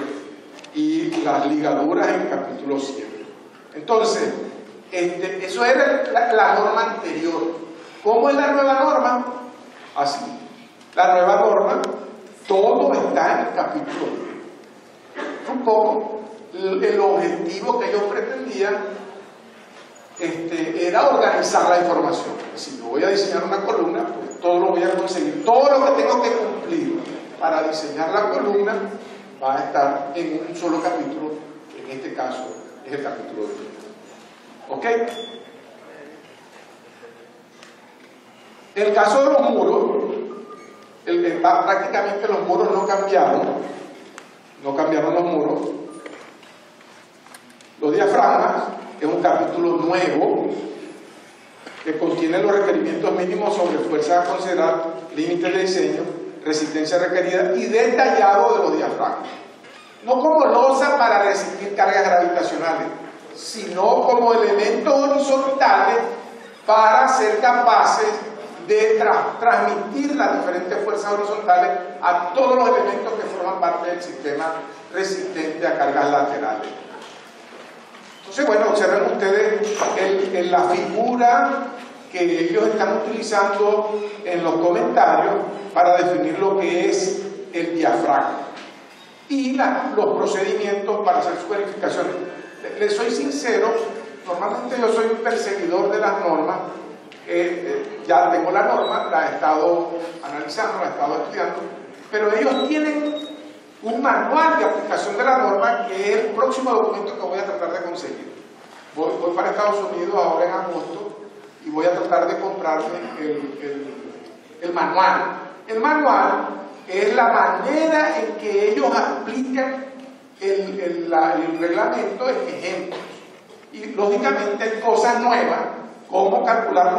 y las ligaduras en el capítulo 7. Entonces, eso era la norma anterior. ¿Cómo es la nueva norma? Así. La nueva norma, todo está en el capítulo 10. Un poco el objetivo que ellos pretendían era organizar la información. Si yo voy a diseñar una columna, pues todo lo voy a conseguir. Todo lo que tengo que cumplir para diseñar la columna va a estar en un solo capítulo. En este caso es el capítulo 10. ¿Ok? El caso de los muros, prácticamente los muros no cambiaron los muros. Los diafragmas es un capítulo nuevo que contiene los requerimientos mínimos sobre fuerza a considerar, límites de diseño, resistencia requerida y detallado de los diafragmas. No como losa para resistir cargas gravitacionales, sino como elementos horizontales para ser capaces de transmitir las diferentes fuerzas horizontales a todos los elementos que forman parte del sistema resistente a cargas laterales. Entonces, bueno, observen ustedes en la figura que ellos están utilizando en los comentarios para definir lo que es el diafragma y los procedimientos para hacer sus verificaciones. Les soy sincero, normalmente yo soy un perseguidor de las normas. Ya tengo la norma, la he estado analizando, la he estado estudiando, pero ellos tienen un manual de aplicación de la norma que es el próximo documento que voy a tratar de conseguir. Voy para Estados Unidos ahora en agosto y voy a tratar de comprarme el manual. El manual es la manera en que ellos aplican el reglamento en ejemplos. Y lógicamente hay cosas nuevas, como calcular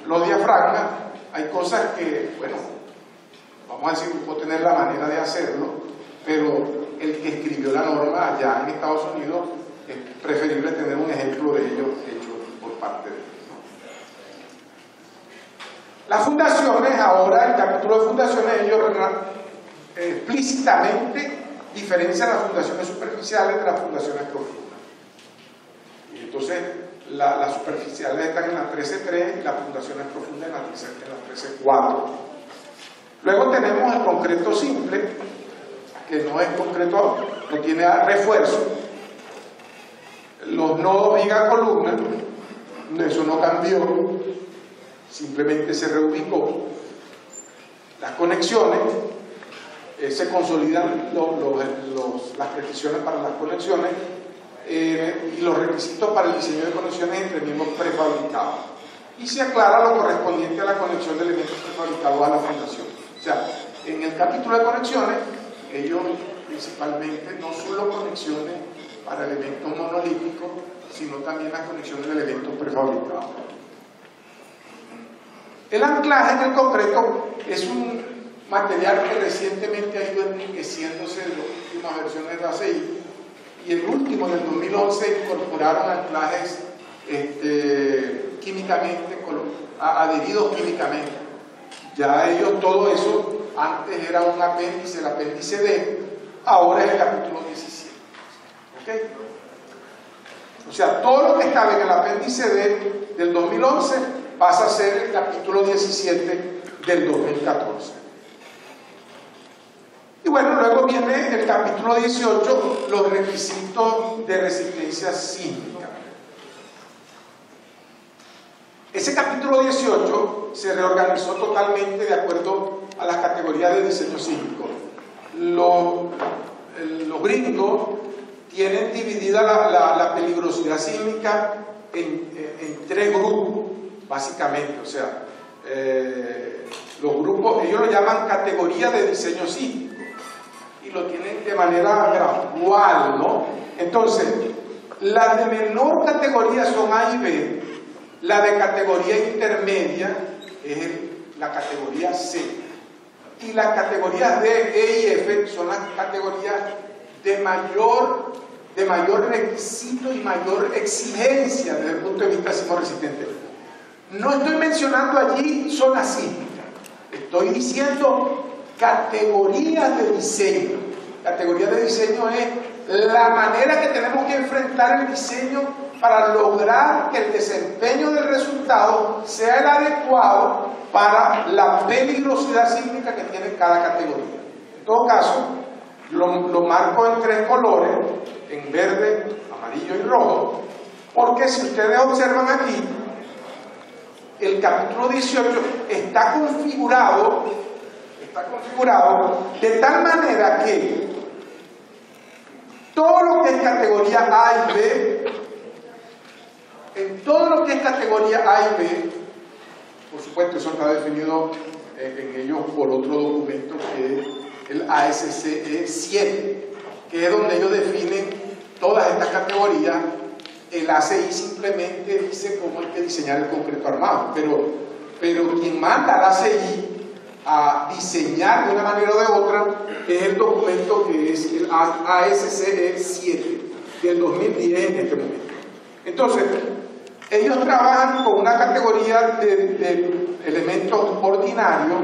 los diafragmas. Hay cosas que, bueno, vamos a decir, puedo tener la manera de hacerlo, pero el que escribió la norma allá en Estados Unidos es preferible tener un ejemplo de ello hecho por parte de ellos. Las fundaciones, ahora el capítulo de fundaciones, ellos explícitamente diferencian las fundaciones superficiales de las fundaciones profundas. Y entonces las superficiales están en la 13.3 y las fundaciones profundas en la 13.4. Luego tenemos el concreto simple, que no es concreto, no tiene refuerzo. Los nodos viga columna, eso no cambió, simplemente se reubicó. Las conexiones, se consolidan las precisiones para las conexiones y los requisitos para el diseño de conexiones entre miembros prefabricados. Y se aclara lo correspondiente a la conexión de elementos prefabricados a la fundación. O sea, en el capítulo de conexiones, ellos principalmente no solo conexiones para elementos monolíticos, sino también las conexiones de elementos prefabricados. El anclaje en el concreto es un material que recientemente ha ido enriqueciéndose en las últimas versiones de ACI, y el último, del 2011, incorporaron anclajes químicamente, adheridos químicamente. Ya ellos, todo eso, antes era un apéndice, el apéndice D, ahora es el capítulo 17. ¿Okay? O sea, todo lo que estaba en el apéndice D del 2011 pasa a ser el capítulo 17 del 2014. Y bueno, luego viene el capítulo 18, los requisitos de resistencia sísmica. Ese capítulo 18 se reorganizó totalmente de acuerdo a las categorías de diseño sísmico. Los gringos tienen dividida la peligrosidad sísmica en tres grupos, básicamente. O sea, los grupos, ellos lo llaman categoría de diseño sísmico y lo tienen de manera gradual, ¿no? Entonces, Las de menor categoría son A y B. La de categoría intermedia es la categoría C. Y las categorías D, E y F son las categorías de mayor requisito y mayor exigencia desde el punto de vista sismo-resistente. No estoy mencionando allí zonas sísmicas, estoy diciendo categorías de diseño. Categoría de diseño es la manera que tenemos que enfrentar el diseño para lograr que el desempeño del resultado sea el adecuado para la peligrosidad sísmica que tiene cada categoría. En todo caso, lo marco en 3 colores, en verde, amarillo y rojo, porque si ustedes observan aquí, el capítulo 18 está configurado de tal manera que todo lo que es categoría A y B, en todo lo que es categoría A y B, por supuesto eso está definido en ellos por otro documento que es el ASCE 7, que es donde ellos definen todas estas categorías. El ACI simplemente dice cómo hay que diseñar el concreto armado, pero quien manda al ACI a diseñar de una manera o de otra es el documento que es el ASCE 7 del 2010 en este momento. Entonces, ellos trabajan con una categoría de elementos ordinarios,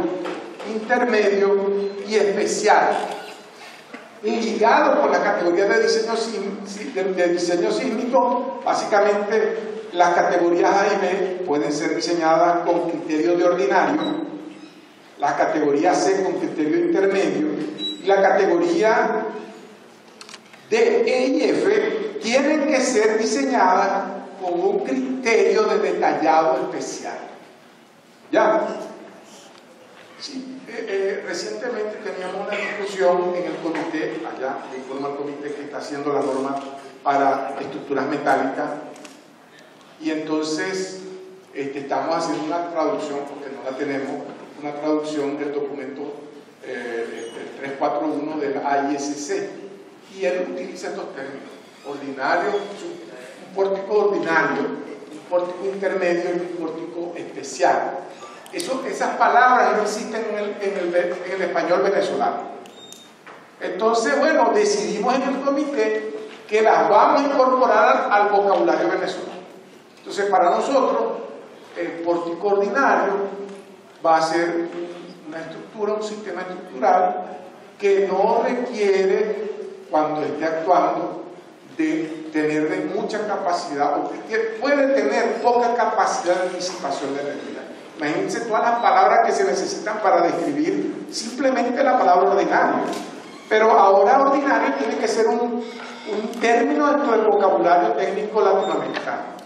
intermedios y especiales, ligado con la categoría de diseño sísmico. Básicamente las categorías A y B pueden ser diseñadas con criterios de ordinario, la categoría C con criterio intermedio, y la categoría D, E y F tienen que ser diseñadas con un criterio de detallado especial. ¿Ya? Sí. Recientemente teníamos una discusión en el comité, allá le informo al comité que está haciendo la norma para estructuras metálicas, y entonces estamos haciendo una traducción, porque no la tenemos, una traducción del documento 341 del AISC, y él utiliza estos términos: ordinario, un pórtico ordinario, un pórtico intermedio y un pórtico especial. Esas palabras no existen en el español venezolano. Entonces, bueno, decidimos en el comité que las vamos a incorporar al vocabulario venezolano. Entonces, para nosotros, el pórtico ordinario va a ser una estructura, un sistema estructural que no requiere, cuando esté actuando, de tener mucha capacidad, o que puede tener poca capacidad de disipación de energía. Imagínense todas las palabras que se necesitan para describir simplemente la palabra ordinario. Pero ahora ordinario tiene que ser un término dentro del vocabulario técnico latinoamericano.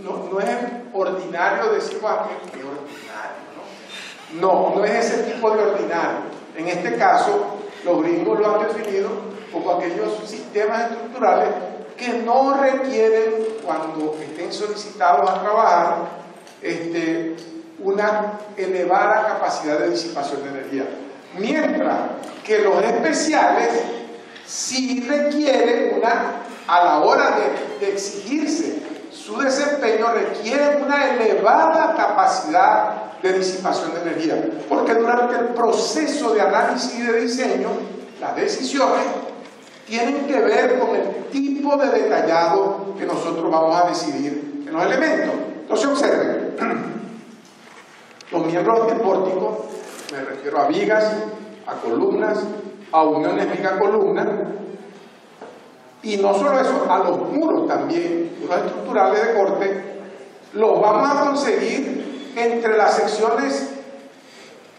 No es ordinario decir que es ordinario, no es ese tipo de ordinario. En este caso, los gringos lo han definido como aquellos sistemas estructurales que no requieren, cuando estén solicitados a trabajar, una elevada capacidad de disipación de energía, mientras que los especiales sí requieren a la hora de exigirse su desempeño, requieren una elevada capacidad de disipación de energía, porque durante el proceso de análisis y de diseño, las decisiones tienen que ver con el tipo de detallado que nosotros vamos a decidir en los elementos. Entonces observen, los miembros del pórtico, me refiero a vigas, a columnas, a uniones viga-columna, y no solo eso, a los muros también, muros estructurales de corte, los vamos a conseguir entre las secciones,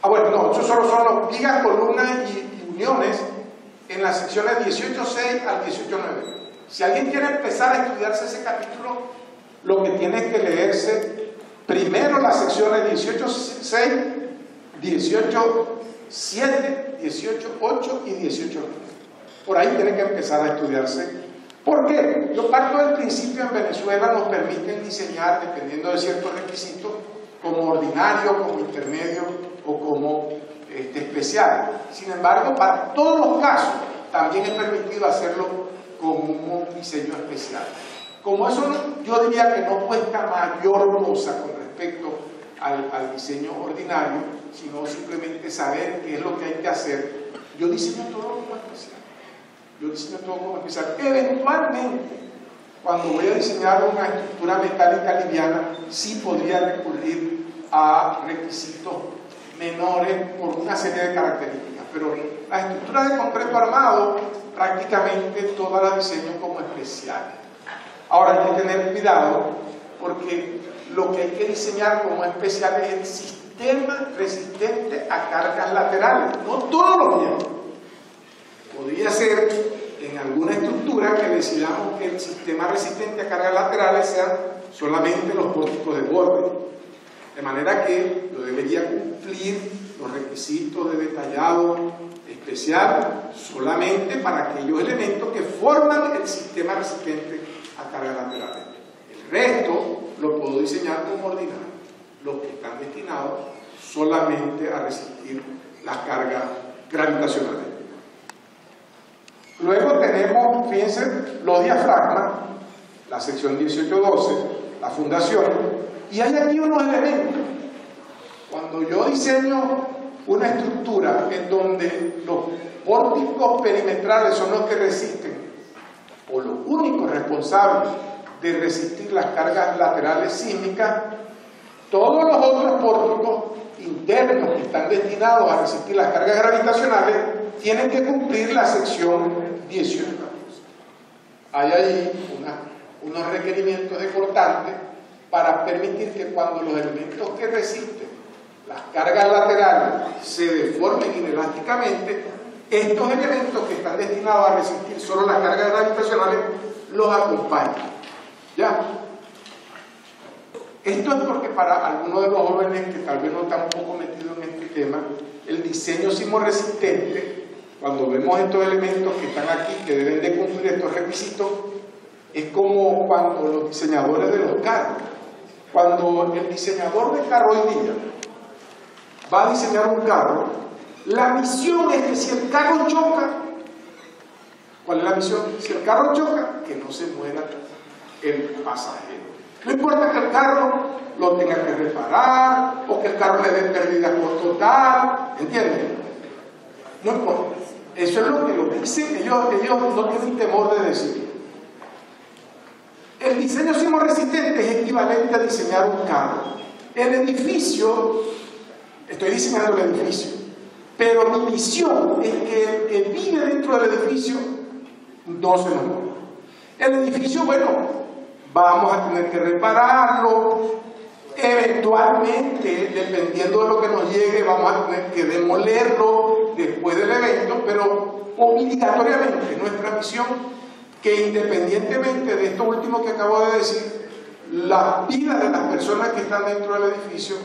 esos solo son los vigas, columnas y uniones en las secciones 18.6 al 18.9. Si alguien quiere empezar a estudiarse ese capítulo, lo que tiene que leerse primero las secciones 18.6, 18.7, 18.8 y 18.9. Por ahí tiene que empezar a estudiarse. ¿Por qué? Yo parto del principio: en Venezuela nos permiten diseñar, dependiendo de ciertos requisitos, como ordinario, como intermedio o como especial. Sin embargo, para todos los casos también es permitido hacerlo como un diseño especial. Como eso yo diría que no cuesta mayor cosa con respecto al diseño ordinario, sino simplemente saber qué es lo que hay que hacer, yo diseño todo como especial. Yo diseño todo como especial. Eventualmente, cuando voy a diseñar una estructura metálica liviana, sí podría recurrir a requisitos menores por una serie de características, pero las estructuras de concreto armado prácticamente todas las diseño como especiales. Ahora hay que tener cuidado porque lo que hay que diseñar como especial es el sistema resistente a cargas laterales, no todos los bienes. Podría ser en alguna estructura que decidamos que el sistema resistente a cargas laterales sean solamente los pórticos de borde, de manera que yo debería cumplir los requisitos de detallado especial solamente para aquellos elementos que forman el sistema resistente a cargas laterales. El resto lo puedo diseñar como ordinario, los que están destinados solamente a resistir las cargas gravitacionales. Luego tenemos, fíjense, los diafragmas, la sección 18-12, la fundación, y hay aquí unos elementos. Cuando yo diseño una estructura en donde los pórticos perimetrales son los que resisten, o los únicos responsables de resistir las cargas laterales sísmicas, todos los otros pórticos internos que están destinados a resistir las cargas gravitacionales tienen que cumplir la sección 18. Hay ahí unos requerimientos de cortante para permitir que cuando los elementos que resisten las cargas laterales se deformen inelásticamente, estos elementos que están destinados a resistir solo las cargas gravitacionales los acompañan. ¿Ya? Esto es porque para algunos de los jóvenes que tal vez no están un poco metidos en este tema, el diseño sismoresistente, cuando vemos estos elementos que están aquí, que deben de cumplir estos requisitos, es como cuando los diseñadores de los carros, cuando el diseñador de carro hoy día va a diseñar un carro, la misión es que si el carro choca, ¿cuál es la misión? Si el carro choca, que no se muera el pasajero. No importa que el carro lo tenga que reparar o que el carro le dé pérdida por total, ¿entienden? No importa. Eso es lo que lo dicen, ellos no tienen temor de decir. El diseño sismoresistente es equivalente a diseñar un carro. El edificio, estoy diseñando el edificio, pero mi misión es que el que vive dentro del edificio no se nos muera. El edificio, bueno, vamos a tener que repararlo, eventualmente, dependiendo de lo que nos llegue, vamos a tener que demolerlo después del evento, pero obligatoriamente nuestra misión, que independientemente de esto último que acabo de decir, las vidas de las personas que están dentro del edificio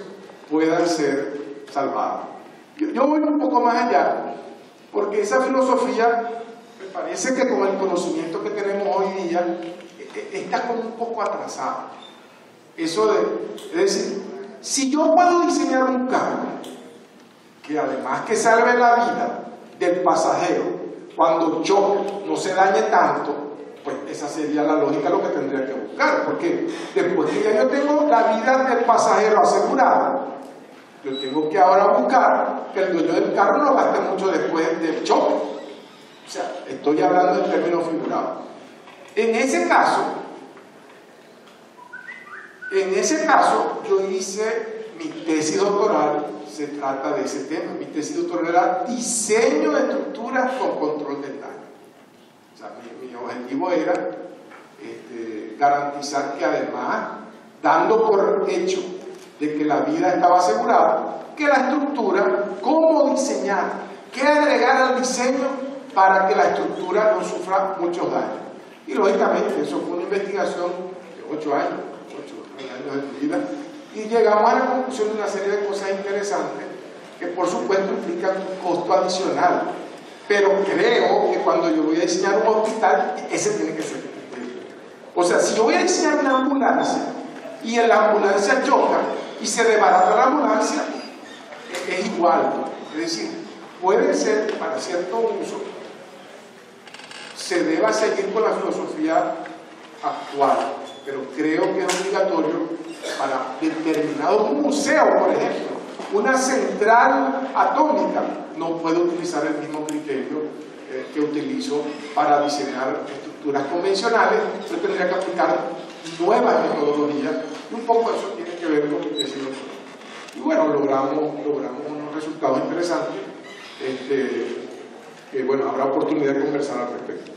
puedan ser salvadas. Yo voy un poco más allá, porque esa filosofía me parece que con el conocimiento que tenemos hoy día está como un poco atrasada. Eso es decir, si yo puedo diseñar un carro que además que salve la vida del pasajero cuando choque, no se dañe tanto, pues esa sería la lógica lo que tendría que buscar, porque después que ya yo tengo la vida del pasajero asegurada, yo tengo que ahora buscar que el dueño del carro no gaste mucho después del choque. O sea, estoy hablando en términos figurados. En ese caso, yo hice mi tesis doctoral, se trata de ese tema. Mi tesis doctoral era diseño de estructuras con control del daño. O sea, mi objetivo era garantizar que además, dando por hecho de que la vida estaba asegurada, que la estructura, cómo diseñar, qué agregar al diseño para que la estructura no sufra muchos daños. Y lógicamente eso fue una investigación de 8 años de mi vida, y llegamos a la conclusión de una serie de cosas interesantes que por supuesto implican un costo adicional, pero creo que cuando yo voy a diseñar un hospital, ese tiene que ser cumplido. O sea, si yo voy a diseñar una ambulancia y en la ambulancia choca y se desbarata la ambulancia, es igual. Es decir, puede ser para cierto uso se deba seguir con la filosofía actual, pero creo que es obligatorio para determinados museos, por ejemplo. Una central atómica no puede utilizar el mismo criterio que utilizo para diseñar estructuras convencionales. Yo tendría que aplicar nuevas metodologías, y un poco eso tiene que ver con lo que decía el doctor. Y bueno, logramos unos resultados interesantes, que bueno, habrá oportunidad de conversar al respecto.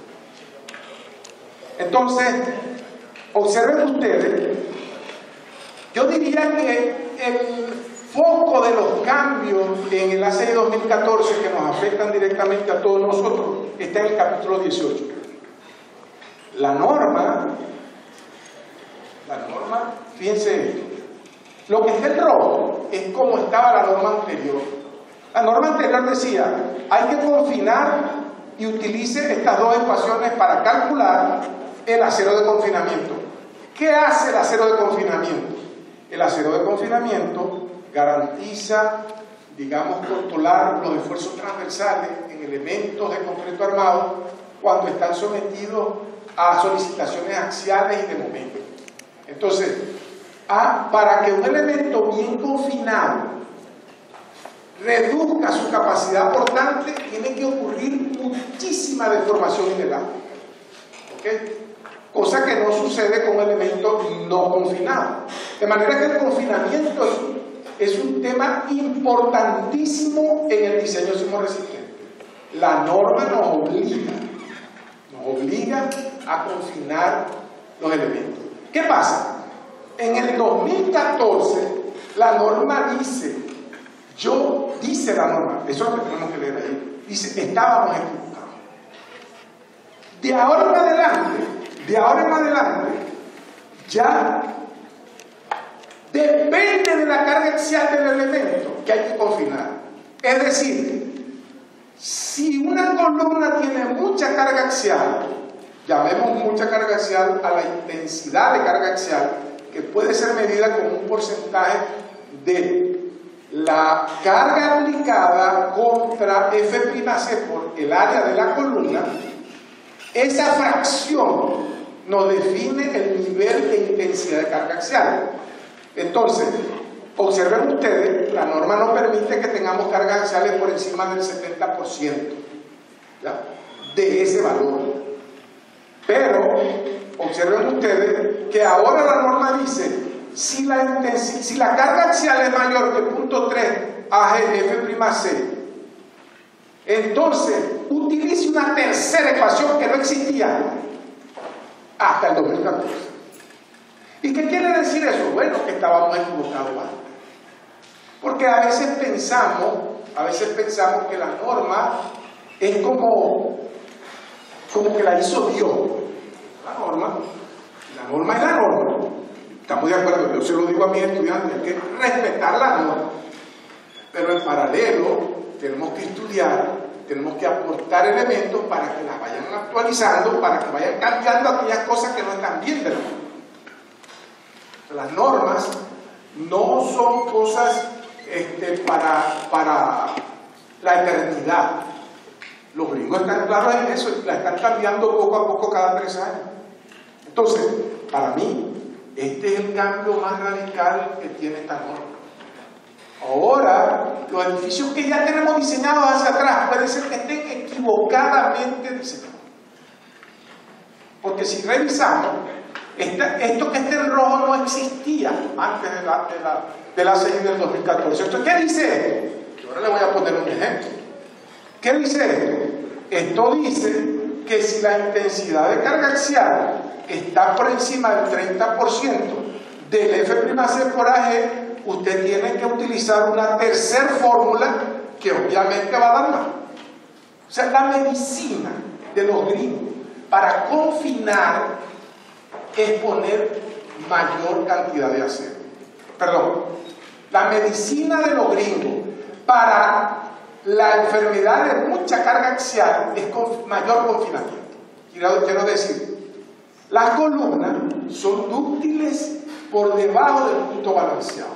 Entonces, observen ustedes, yo diría que el foco de los cambios en el ACI 2014 que nos afectan directamente a todos nosotros está en el capítulo 18. La norma, fíjense esto, lo que está en rojo es como estaba la norma anterior. La norma anterior decía, hay que confinar y utilice estas dos ecuaciones para calcular el acero de confinamiento. ¿Qué hace el acero de confinamiento? El acero de confinamiento garantiza, digamos, controlar los esfuerzos transversales en elementos de concreto armado cuando están sometidos a solicitaciones axiales y de momento. Entonces, para que un elemento bien confinado reduzca su capacidad portante, tiene que ocurrir muchísima deformación inelástica. ¿Okay? Cosa que no sucede con elementos no confinados. De manera que el confinamiento es un tema importantísimo en el diseño sismoresistente. La norma nos obliga a confinar los elementos. ¿Qué pasa? En el 2014 la norma dice, la norma, eso es lo que tenemos que leer ahí, dice, estábamos equivocados. De ahora en adelante, ya depende de la carga axial del elemento que hay que confinar. Es decir, si una columna tiene mucha carga axial, llamemos mucha carga axial a la intensidad de carga axial, que puede ser medida como un porcentaje de la carga aplicada contra F'C por el área de la columna. Esa fracción nos define el nivel de intensidad de carga axial. Entonces, observen ustedes, la norma no permite que tengamos cargas axiales por encima del 70%, ¿ya?, de ese valor. Pero, observen ustedes que ahora la norma dice, si la carga axial es mayor que 0.3 AgF'C, entonces utilice una tercera ecuación que no existía hasta el 2014. ¿Y qué quiere decir eso? Bueno, que estábamos equivocados antes. Porque a veces pensamos que la norma es como que la hizo Dios. La norma es la norma. Estamos de acuerdo, yo se lo digo a mis estudiantes, hay que respetar la norma. Pero en paralelo tenemos que estudiar, tenemos que aportar elementos para que las vayan actualizando, para que vayan cambiando aquellas cosas que no están bien de la norma. Las normas no son cosas para la eternidad. Los gringos están claros en eso, la están cambiando poco a poco cada 3 años. Entonces, para mí, este es el cambio más radical que tiene esta norma. Ahora, los edificios que ya tenemos diseñados hacia atrás puede ser que estén equivocadamente diseñados. Porque si revisamos, esto que está en rojo no existía antes de la ACI del 2014. Entonces, ¿qué dice esto? Yo ahora le voy a poner un ejemplo. ¿Qué dice esto? Esto dice que si la intensidad de carga axial está por encima del 30% del F'C por Ag, usted tiene que utilizar una tercera fórmula que obviamente va a dar más. O sea, la medicina de los gringos para confinar es poner mayor cantidad de acero. Perdón, la medicina de los gringos para la enfermedad de mucha carga axial es con mayor confinamiento. Quiero decir, las columnas son dúctiles por debajo del punto balanceado.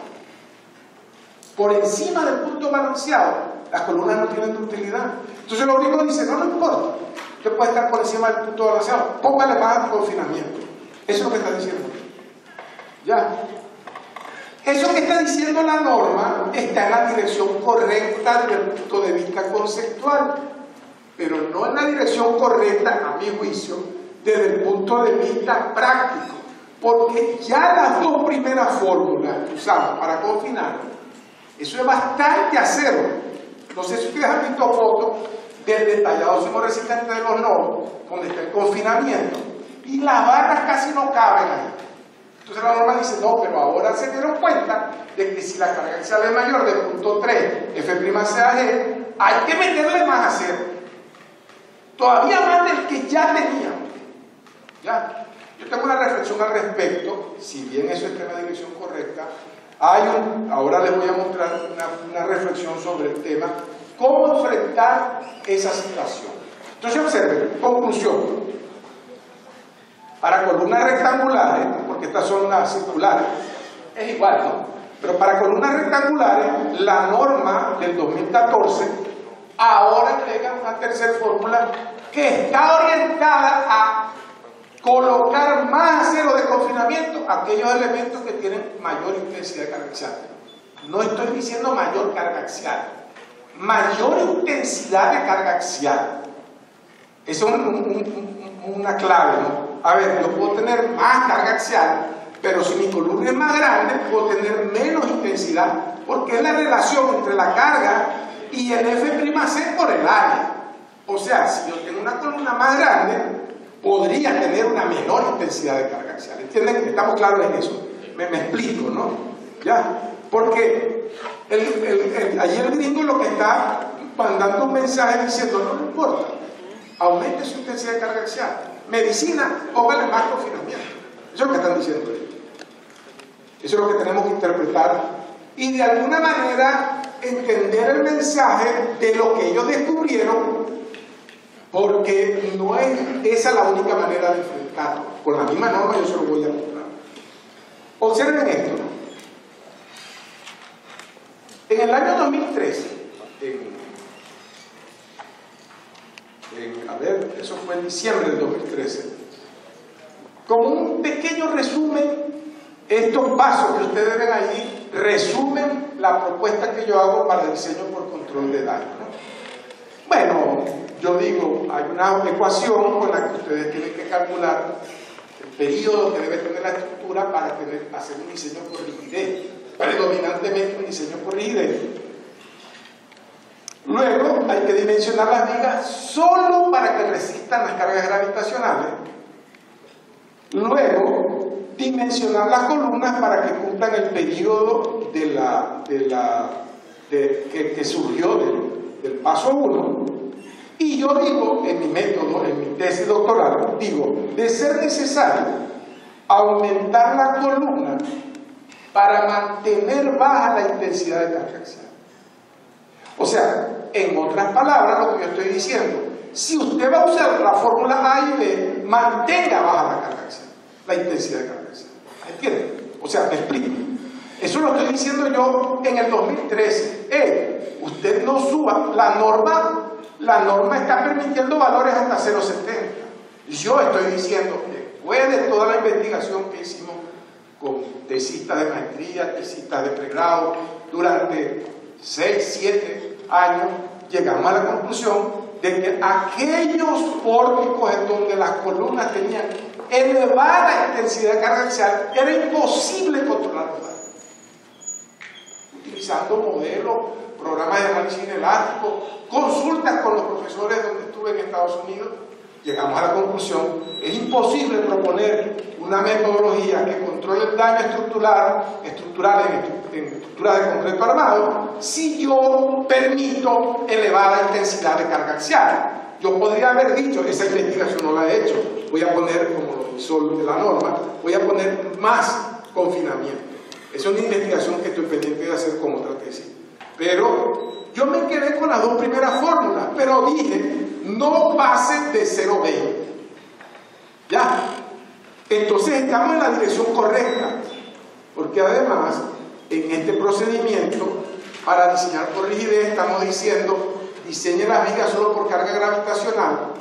Por encima del punto balanceado, las columnas no tienen ductilidad. Entonces los gringos dicen, no importa, usted puede estar por encima del punto balanceado, póngale más confinamiento. Eso es lo que está diciendo. Ya. Eso que está diciendo la norma está en la dirección correcta desde el punto de vista conceptual, pero no en la dirección correcta, a mi juicio, desde el punto de vista práctico, porque ya las dos primeras fórmulas que usamos para confinar, eso es bastante acero. No sé si ustedes han visto fotos del detallado sismo resistente de los nodos, donde está el confinamiento, y las barras casi no caben ahí. Entonces la norma dice, no, pero ahora se dieron cuenta de que si la carga axial es mayor del punto 3, F'G, hay que meterle más acero. Todavía más del que ya teníamos. ¿Ya? Yo tengo una reflexión al respecto, si bien eso está en la dirección correcta, ahora les voy a mostrar una reflexión sobre el tema, cómo enfrentar esa situación. Entonces observen, conclusión. Para columnas rectangulares, porque estas son las circulares, es igual, ¿no? Pero para columnas rectangulares, la norma del 2014 ahora entrega una tercera fórmula que está orientada a colocar más acero de confinamiento a aquellos elementos que tienen mayor intensidad de carga axial. No estoy diciendo mayor carga axial, mayor intensidad de carga axial. Eso es una clave, ¿no? A ver, yo puedo tener más carga axial, pero si mi columna es más grande, puedo tener menos intensidad, porque es la relación entre la carga y el F'C por el área. O sea, si yo tengo una columna más grande, podría tener una menor intensidad de carga axial. ¿Entienden? Estamos claros en eso. Me explico, ¿no? ¿Ya? Porque ayer el gringo lo que está mandando un mensaje diciendo, no le importa, aumente su intensidad de carga axial. Medicina, póngale más confinamiento. Eso es lo que están diciendo ellos. Eso es lo que tenemos que interpretar y de alguna manera entender el mensaje de lo que ellos descubrieron, porque no es esa la única manera de enfrentarlo. Con la misma norma yo se lo voy a mostrar. Observen esto. En el año 2013, a ver, eso fue en diciembre del 2013, como un pequeño resumen, estos pasos que ustedes ven ahí resumen la propuesta que yo hago para el diseño por control de daño, ¿no? Bueno, yo digo, hay una ecuación con la que ustedes tienen que calcular el periodo que debe tener la estructura para hacer un diseño por rigidez, predominantemente un diseño por rigidez. Luego hay que dimensionar las vigas solo para que resistan las cargas gravitacionales. Luego, dimensionar las columnas para que cumplan el periodo que surgió del paso 1. Y yo digo, en mi método, en mi tesis doctoral, digo, de ser necesario aumentar la columna para mantener baja la intensidad de carga axial. O sea, en otras palabras, lo que yo estoy diciendo, si usted va a usar la fórmula A y B, mantenga baja la carga axial, la intensidad de carga axial. ¿Entienden? O sea, me explico. Eso lo estoy diciendo yo en el 2013. Usted no suba, la norma está permitiendo valores hasta 0,70. Yo estoy diciendo, después de toda la investigación que hicimos con tesistas de maestría, tesistas de pregrado, durante 6, 7 años, llegamos a la conclusión de que aquellos pórticos en donde las columnas tenían elevada intensidad de carga axial era imposible controlarlos. Utilizando modelos, programas de análisis inelástico, consultas con los profesores donde estuve en Estados Unidos, llegamos a la conclusión, es imposible proponer una metodología que controle el daño estructural en estructuras de concreto armado si yo permito elevada intensidad de carga axial. Yo podría haber dicho, esa investigación no la he hecho, voy a poner, como lo hizo la norma, voy a poner más confinamiento. Es una investigación que estoy pendiente de hacer con otra tesis. Pero yo me quedé con las dos primeras fórmulas, pero dije, no pase de 0,20. ¿Ya? Entonces estamos en la dirección correcta, porque además, en este procedimiento, para diseñar por rigidez, estamos diciendo, diseñe las vigas solo por carga gravitacional.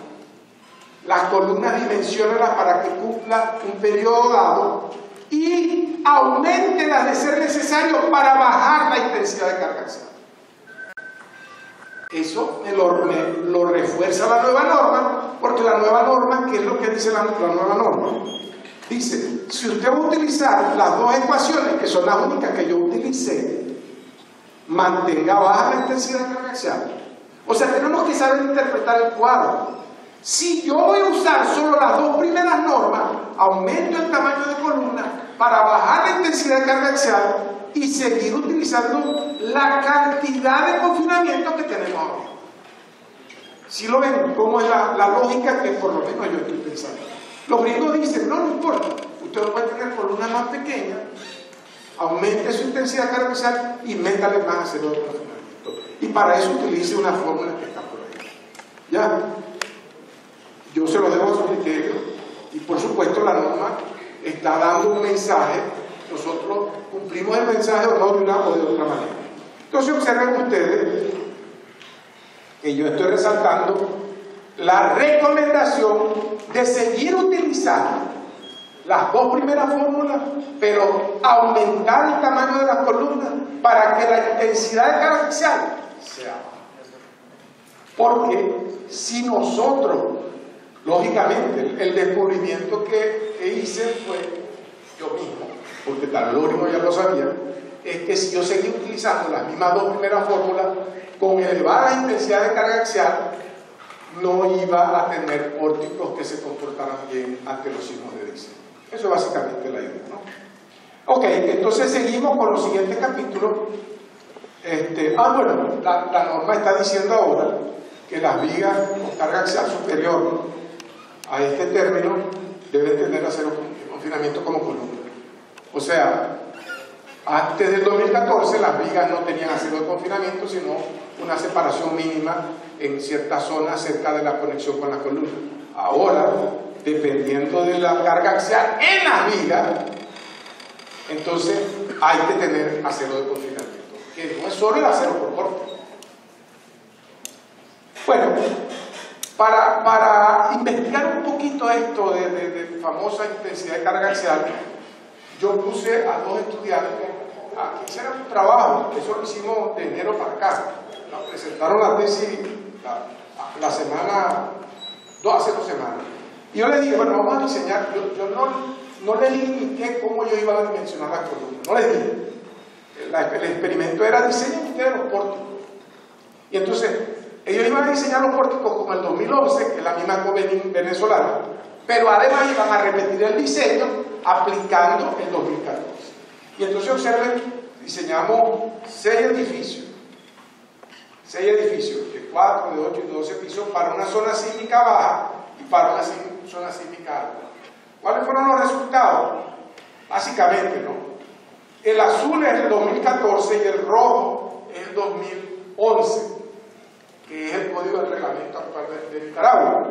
las columnas dimensiónalas para que cumpla un periodo dado y auméntelas de ser necesario para bajar la intensidad de carga axial. Eso lo refuerza la nueva norma, porque la nueva norma, ¿qué es lo que dice la nueva norma? Dice, si usted va a utilizar las dos ecuaciones, que son las únicas que yo utilicé, mantenga baja la intensidad de carga axial. O sea, tenemos que saber interpretar el cuadro. Si yo voy a usar solo las dos primeras normas, aumento el tamaño de columna para bajar la intensidad de carga axial y seguir utilizando la cantidad de confinamiento que tenemos ahora. Si lo ven, cómo es la lógica que por lo menos yo estoy pensando. Los gringos dicen, no importa, usted puede tener columnas más pequeñas, aumente su intensidad de carga axial y métale más acero de confinamiento. Y para eso utilice una fórmula que está por ahí. ¿Ya? Yo se lo dejo a su criterio y por supuesto la norma está dando un mensaje. Nosotros cumplimos el mensaje o no de una o de otra manera. Entonces observen ustedes que yo estoy resaltando la recomendación de seguir utilizando las dos primeras fórmulas, pero aumentar el tamaño de las columnas para que la intensidad de carga axial sea baja. Porque si nosotros, lógicamente, el descubrimiento que hice fue yo mismo, porque tal vez ya lo sabía, es que si yo seguía utilizando las mismas dos primeras fórmulas con elevada intensidad de carga axial, no iba a tener pórticos que se comportaran bien ante los sismos de diésel. Eso es básicamente la idea, ¿no? Ok, entonces seguimos con los siguientes capítulos. Bueno, la norma está diciendo ahora que las vigas con carga axial superior a este término deben tener acero de confinamiento como columna. O sea, antes del 2014 las vigas no tenían acero de confinamiento, sino una separación mínima en ciertas zonas cerca de la conexión con la columna. Ahora, dependiendo de la carga axial en las vigas, entonces hay que tener acero de confinamiento, que no es solo el acero por corte. Bueno, para investigar un poquito esto de famosa intensidad de carga axial, yo puse a dos estudiantes a que hicieran un trabajo. Eso lo hicimos de enero para acá. Presentaron la tesis hace 2 semanas. Y yo les dije, bueno, vamos a diseñar. Yo no les limité cómo yo iba a dimensionar la columna. No les dije. El experimento era diseñar ustedes los pórticos. Y entonces, ellos iban a diseñar los pórticos como el 2011, que es la misma Covenin venezolana, pero además iban a repetir el diseño aplicando el 2014. Y entonces observen, diseñamos 6 edificios, de 4, de 8 y de 12 pisos para una zona sísmica baja y para una zona sísmica alta. ¿Cuáles fueron los resultados? Básicamente, ¿no? El azul es el 2014 y el rojo es el 2011, que es el código del reglamento actual de Nicaragua.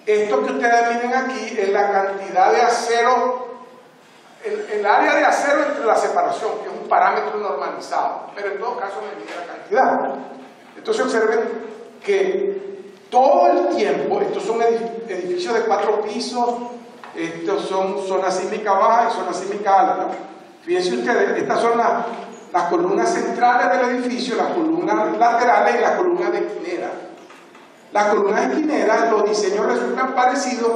Esto que ustedes miren aquí es la cantidad de acero, el área de acero entre la separación, que es un parámetro normalizado, pero en todo caso me mide la cantidad. Entonces observen que todo el tiempo, estos son edificios de 4 pisos, estos son zonas sísmica baja y zonas sísmica alta. Fíjense ustedes, estas son las columnas centrales del edificio, las columnas laterales y las columnas de esquinera. Las columnas esquineras, los diseños resultan parecidos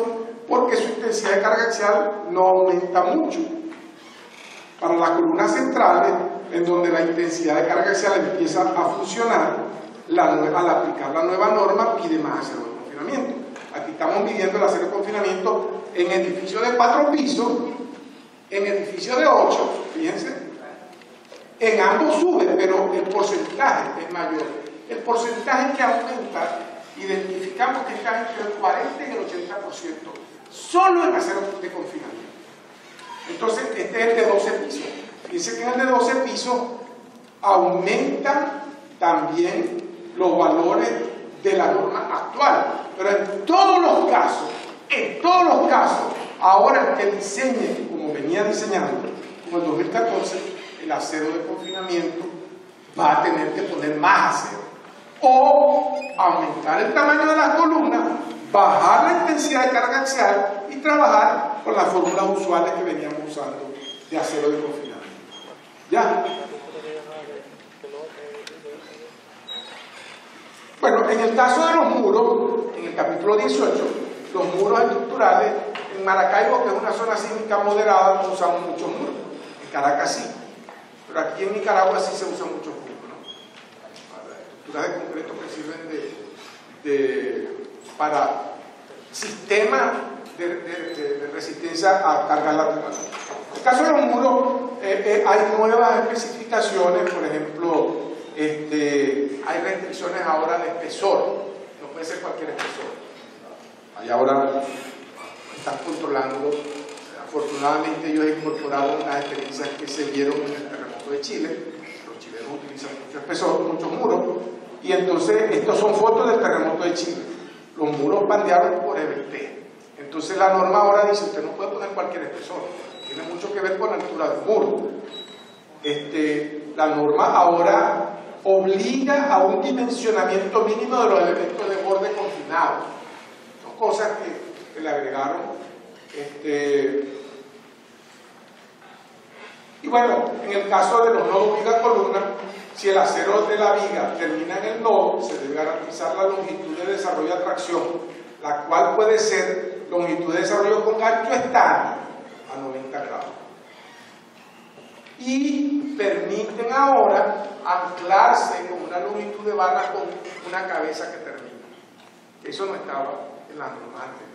porque su intensidad de carga axial no aumenta mucho. Para las columnas centrales, en donde la intensidad de carga axial empieza a funcionar, al aplicar la nueva norma pide más acero de confinamiento. Aquí estamos midiendo el acero de confinamiento en edificios de 4 pisos, en edificios de 8, fíjense. En ambos sube, pero el porcentaje es mayor. El porcentaje que aumenta, identificamos que está entre el 40 y el 80%, solo en acero de confinamiento. Entonces, este es el de 12 pisos. Fíjense que en el de 12 pisos aumentan también los valores de la norma actual. Pero en todos los casos, ahora el que diseñe, como venía diseñando, como el 2014, el acero de confinamiento va a tener que poner más acero o aumentar el tamaño de las columnas, bajar la intensidad de carga axial y trabajar con las fórmulas usuales que veníamos usando de acero de confinamiento. ¿Ya? Bueno, en el caso de los muros, en el capítulo 18, los muros estructurales, en Maracaibo, que es una zona sísmica moderada, no usamos muchos muros. En Caracas sí, pero aquí en Nicaragua sí se usan muchos muros, ¿no? Estructuras de concreto que sirven para sistemas de resistencia a cargas laterales. En el caso de los muros, hay nuevas especificaciones, por ejemplo, hay restricciones ahora de espesor, no puede ser cualquier espesor. Ahí ahora están controlando. Afortunadamente ellos incorporaron las experiencias que se vieron en el terremoto de Chile. Los chilenos utilizan mucho espesor, muchos muros, y entonces estos son fotos del terremoto de Chile. Los muros bandeados por EBT. Entonces la norma ahora dice, usted no puede poner cualquier espesor, tiene mucho que ver con la altura del muro. La norma ahora obliga a un dimensionamiento mínimo de los elementos de borde confinado. Son cosas que le agregaron. Y bueno, en el caso de los nodos viga-columna, si el acero de la viga termina en el nodo, se debe garantizar la longitud de desarrollo de atracción, la cual puede ser longitud de desarrollo con gancho estándar a 90 grados. Y permiten ahora anclarse con una longitud de barra con una cabeza que termina. Eso no estaba en la norma anterior.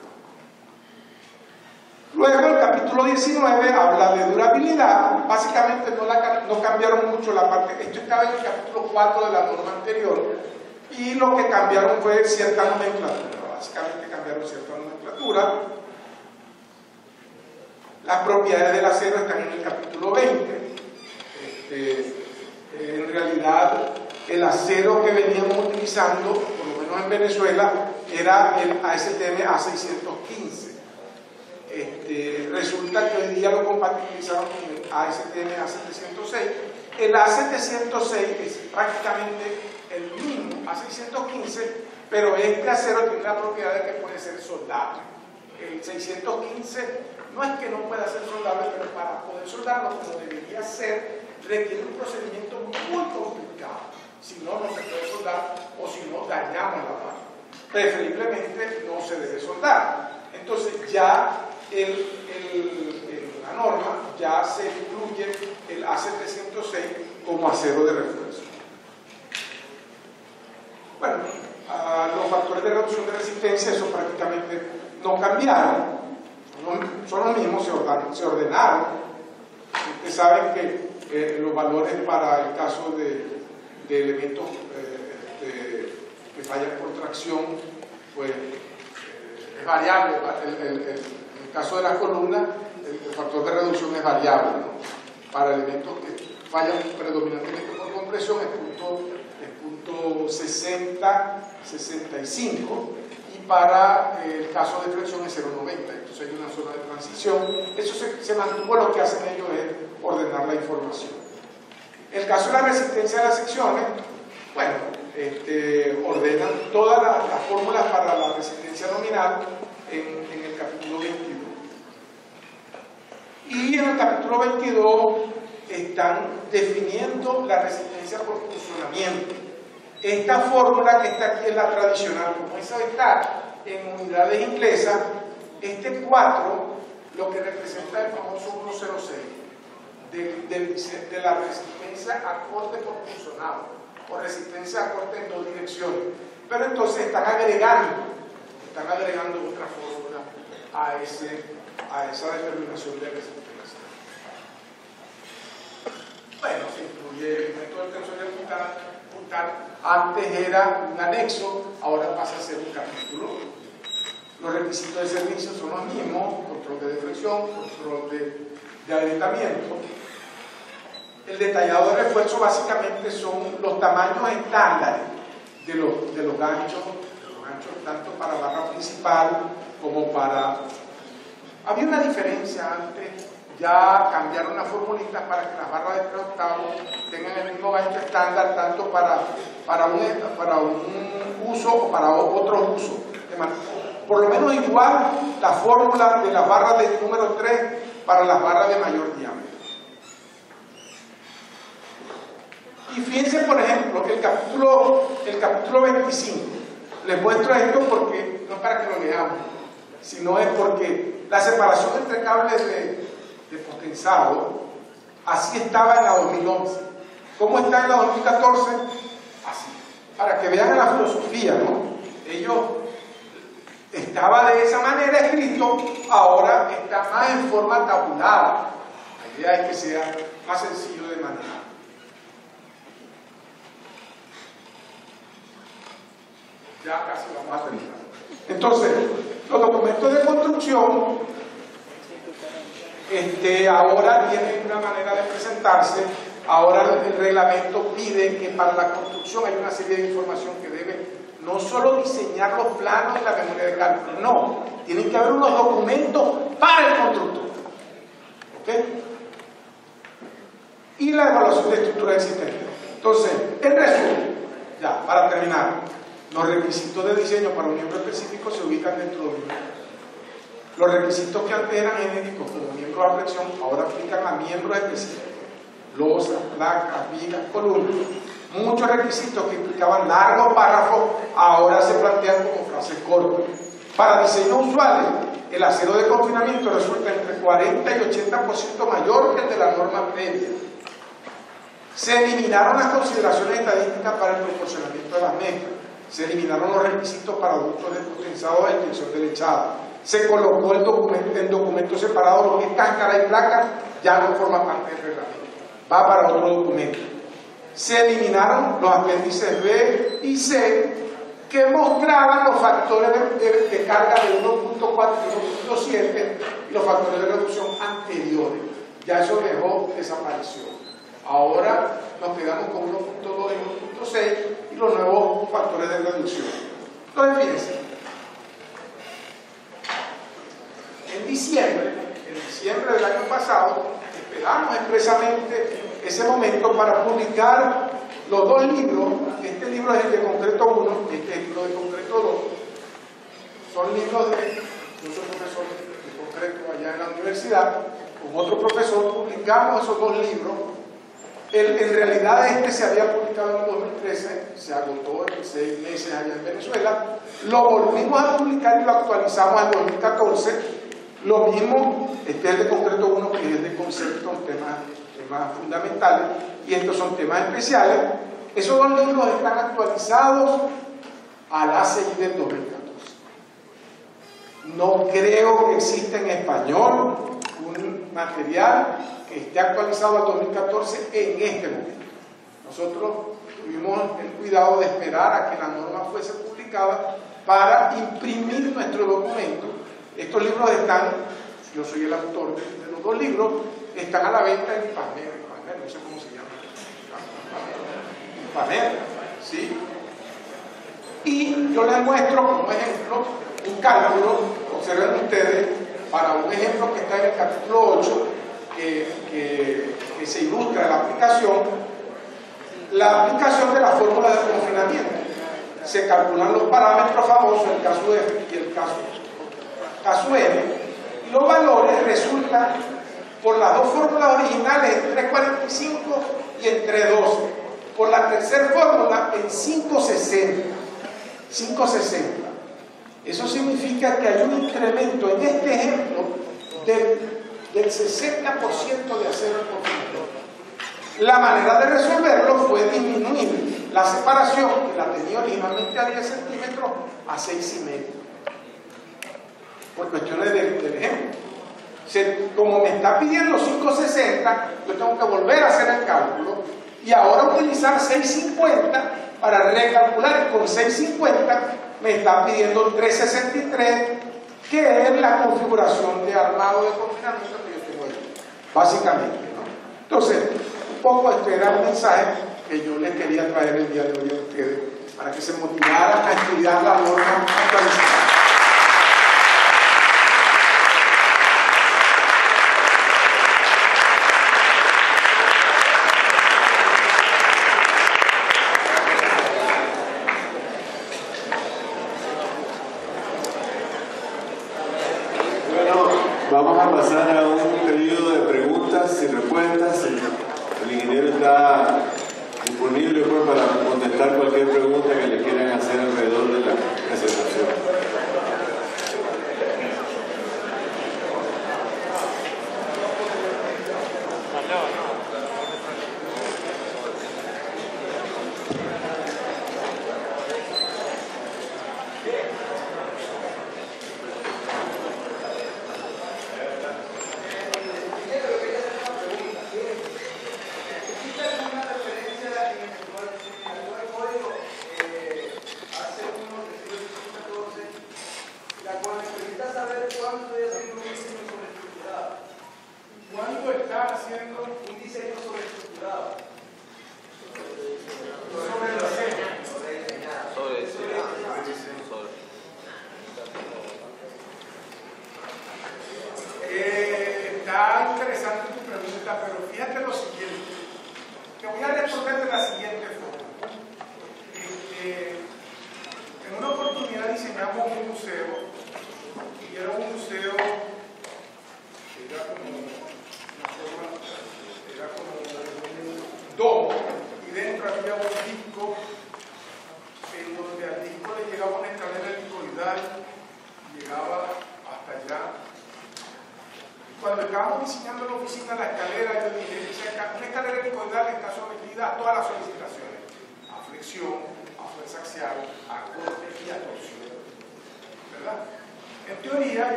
Luego el capítulo 19 habla de durabilidad. Básicamente no cambiaron mucho la parte. Esto estaba en el capítulo 4 de la norma anterior. Y lo que cambiaron fue cierta nomenclatura. Básicamente cambiaron cierta nomenclatura. Las propiedades del acero están en el capítulo 20. En realidad, el acero que veníamos utilizando, por lo menos en Venezuela, era el ASTM A615. Resulta que hoy día lo compatibilizaron con el ASTM A706. El A706 es prácticamente el mismo A615, pero este acero tiene la propiedad de que puede ser soldable. El 615 no es que no pueda ser soldable, pero para poder soldarlo como debería ser, requiere un procedimiento muy complicado. Si no, no se puede soldar, o si no, dañamos la barra. Preferiblemente no se debe soldar. Entonces ya en la norma ya se incluye el A706 como acero de refuerzo. Bueno, los factores de reducción de resistencia, eso prácticamente no cambiaron, son los mismos, se ordenaron. Ustedes saben que los valores para el caso de elementos que fallan por tracción, pues es variable. En el caso de las columnas, el factor de reducción es variable, ¿no? Para elementos que fallan predominantemente por compresión es punto 60, 65, y para el caso de flexión es 0,90. Entonces hay una zona de transición. Eso se mantuvo. Lo que hacen ellos es ordenar la información. El caso de la resistencia de las secciones, bueno, ordenan todas las fórmulas para la resistencia nominal en el capítulo 22. Y en el capítulo 22 están definiendo la resistencia por funcionamiento. Esta fórmula que está aquí es la tradicional, como esa está en unidades inglesas. Este 4 lo que representa el famoso 106 de la resistencia a corte proporcionado o resistencia a corte en dos direcciones. Pero entonces están agregando otra fórmula a esa determinación de resistencia. Bueno, se incluye el método del tensor de puntal. Antes era un anexo, ahora pasa a ser un capítulo. Los requisitos de servicio son los mismos: control de deflexión, control de agrietamiento. El detallado de refuerzo básicamente son los tamaños estándares de los ganchos, tanto para barra principal como para... Había una diferencia antes, ya cambiaron las formulitas para que las barras de 3 octavos tengan el mismo gancho estándar tanto para un uso o para otro uso. por lo menos igual la fórmula de las barras del número 3 para las barras de mayor diámetro. Y fíjense, por ejemplo, el capítulo 25. Les muestro esto porque, no es para que lo leamos, sino es porque la separación entre cables de potenzado, así estaba en la 2011. ¿Cómo está en la 2014? Así. Para que vean la filosofía, ¿no? Ellos estaba de esa manera escrito, ahora está más en forma tabulada. La idea es que sea más sencillo de manejar. Ya casi vamos a terminar. Entonces, los documentos de construcción ahora tienen una manera de presentarse. Ahora el reglamento pide que para la construcción hay una serie de información que debe no solo diseñar los planos y la memoria de cálculo, no, tienen que haber unos documentos para el constructor. ¿Ok? Y la evaluación de estructura existente. Entonces, en resumen, ya, para terminar, los requisitos de diseño para un miembro específico se ubican dentro de un miembro. Los requisitos que antes eran genéricos como miembros a flexión, ahora aplican a miembros específicos. Losas, placas, vigas, columnas. Muchos requisitos que implicaban largos párrafos, ahora se plantean como frases cortas. Para diseños usuales, el acero de confinamiento resulta entre 40 y 80% mayor que el de la norma previa. Se eliminaron las consideraciones estadísticas para el proporcionamiento de las mezclas. Se eliminaron los requisitos para ductos de potenzado de extensión de lechada. Se colocó en documento separado lo que es cáscara y placa, ya no forma parte del reglamento. Va para otro documento. Se eliminaron los apéndices B y C que mostraban los factores de carga de 1.4 y 1.7 y los factores de reducción anteriores. Ya eso desapareció. Ahora nos quedamos con 1.2 y 1.6 y los nuevos factores de reducción. Entonces, fíjense, en diciembre del año pasado, esperamos expresamente ese momento para publicar los dos libros. Este libro es el de concreto 1, este es el libro de concreto 2. Son libros de otro profesor de concreto allá en la universidad. Con otro profesor publicamos esos dos libros. En realidad este se había publicado en el 2013, se agotó en 6 meses allá en Venezuela. Lo volvimos a publicar y lo actualizamos en 2014. Lo mismo, este es el de concreto 1, que es el de concepto, temas fundamentales, y estos son temas especiales. Esos dos libros están actualizados al ACI del 2014. No creo que exista en español un material que esté actualizado al 2014 en este momento. Nosotros tuvimos el cuidado de esperar a que la norma fuese publicada para imprimir nuestro documento. Estos libros están, yo soy el autor de los dos libros, están a la venta en Pamer, no sé cómo se llama. Pamer, ¿sí? Y yo les muestro como ejemplo un cálculo, observen ustedes, para un ejemplo que está en el capítulo 8, que se ilustra la aplicación de la fórmula de confinamiento. Se calculan los parámetros famosos, el caso F y el caso N, y los valores resultan por las dos fórmulas originales en 3.45 y en 3.12. Por la tercera fórmula en 5.60. Eso significa que hay un incremento en este ejemplo del 60% de acero en confinamiento. La manera de resolverlo fue disminuir la separación, que la tenía originalmente a 10 centímetros, a 6,5. Por cuestiones del ejemplo. Como me está pidiendo 5.60, yo tengo que volver a hacer el cálculo y ahora utilizar 6.50 para recalcular. Con 6.50 me está pidiendo 3.63, que es la configuración de armado de confinamiento que yo tengo ahí, básicamente, ¿no? Entonces, un poco este era el mensaje que yo les quería traer el día de hoy a ustedes para que se motivaran a estudiar la norma actualizada. Vamos a pasar a un periodo de preguntas y respuestas. El ingeniero está disponible pues, para contestar cualquier pregunta que le quieran hacer alrededor de la presentación.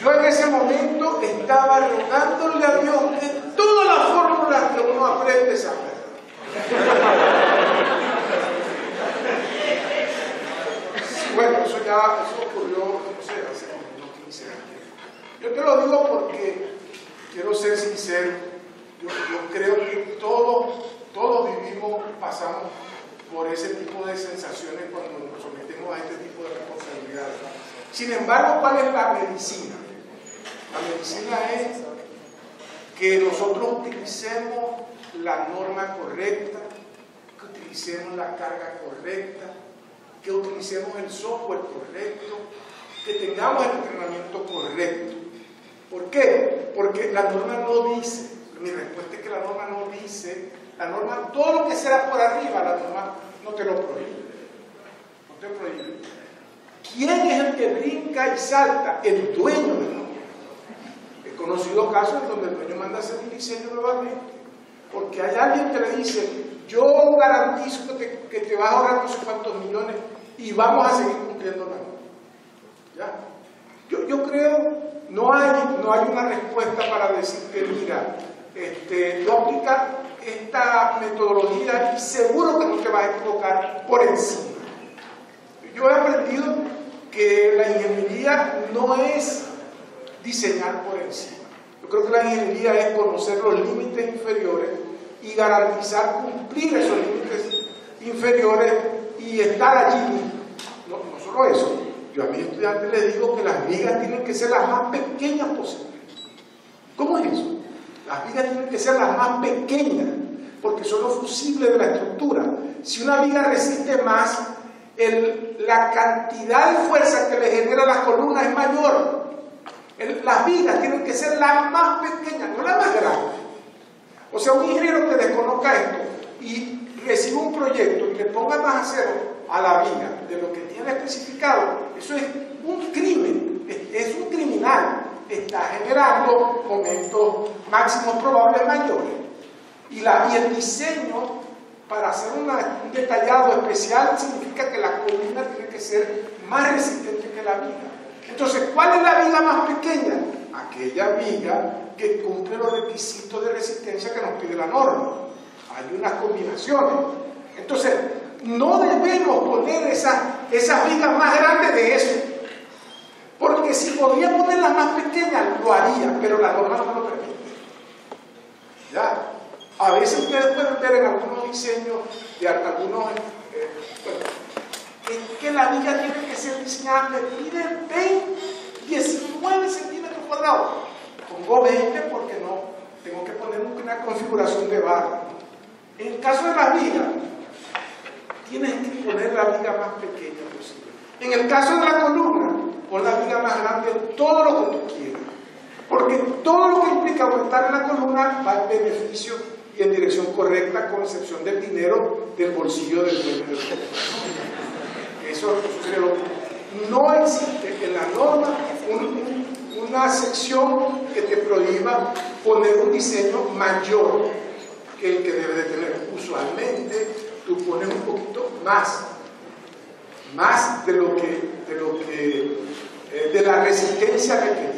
Yo en ese momento estaba rogándole a Dios que todas las fórmulas que uno aprende se aprenden. Bueno, eso ocurrió, no sé, hace unos 15 años. Yo te lo digo porque quiero ser sincero. Yo creo que todos vivimos, pasamos por ese tipo de sensaciones cuando nos sometemos a este tipo de responsabilidades. Sin embargo, ¿cuál es la medicina? La medicina es que nosotros utilicemos la norma correcta, que utilicemos la carga correcta, que utilicemos el software correcto, que tengamos el entrenamiento correcto. ¿Por qué? Porque la norma no dice, mi respuesta es que la norma no dice, la norma, todo lo que sea por arriba, la norma no te lo prohíbe. No te prohíbe. ¿Quién es el que brinca y salta? El dueño de la norma. He conocido casos en donde el dueño manda a hacer un diseño nuevamente, porque hay alguien que le dice, yo garantizo que te vas a ahorrar no sé cuántos millones y vamos a seguir cumpliendo la norma. ¿Ya? Yo creo, no hay una respuesta para decir que, mira, tú aplicas esta metodología y seguro que no te vas a equivocar por encima. Yo he aprendido que la ingeniería no es diseñar por encima. Yo creo que la ingeniería es conocer los límites inferiores y garantizar cumplir esos límites inferiores y estar allí mismo. No solo eso, yo a mis estudiantes les digo que las vigas tienen que ser las más pequeñas posibles. ¿Cómo es eso? Las vigas tienen que ser las más pequeñas, porque son los fusibles de la estructura. Si una viga resiste más, la cantidad de fuerza que le genera las columnas es mayor. Las vigas tienen que ser las más pequeñas, no las más grandes. O sea, un ingeniero que desconozca esto y reciba un proyecto y le ponga más acero a la viga de lo que tiene especificado, eso es un crimen, es un criminal. Está generando momentos máximos probables mayores. Y el diseño para hacer un detallado especial significa que la columna tiene que ser más resistente que la viga. Entonces, ¿cuál es la viga más pequeña? Aquella viga que cumple los requisitos de resistencia que nos pide la norma. Hay unas combinaciones. Entonces, no debemos poner esas vigas más grandes de eso. Porque si podía poner las más pequeñas, lo haría, pero la norma no me lo permite. ¿Ya? A veces ustedes pueden ver en algunos diseños de algunos... que la viga tiene que ser diseñada, me pide 19 centímetros cuadrados. Pongo 20 porque no, tengo que poner una configuración de barra. En el caso de la viga, tienes que poner la viga más pequeña posible. En el caso de la columna, pon la viga más grande, todo lo que tú quieras. Porque todo lo que implica aumentar en la columna va en beneficio y en dirección correcta, con excepción del dinero del bolsillo del dueño del proyecto. Eso sucede lo que no existe en la norma una sección que te prohíba poner un diseño mayor que el que debe de tener. Usualmente tú pones un poquito más de la resistencia requerida.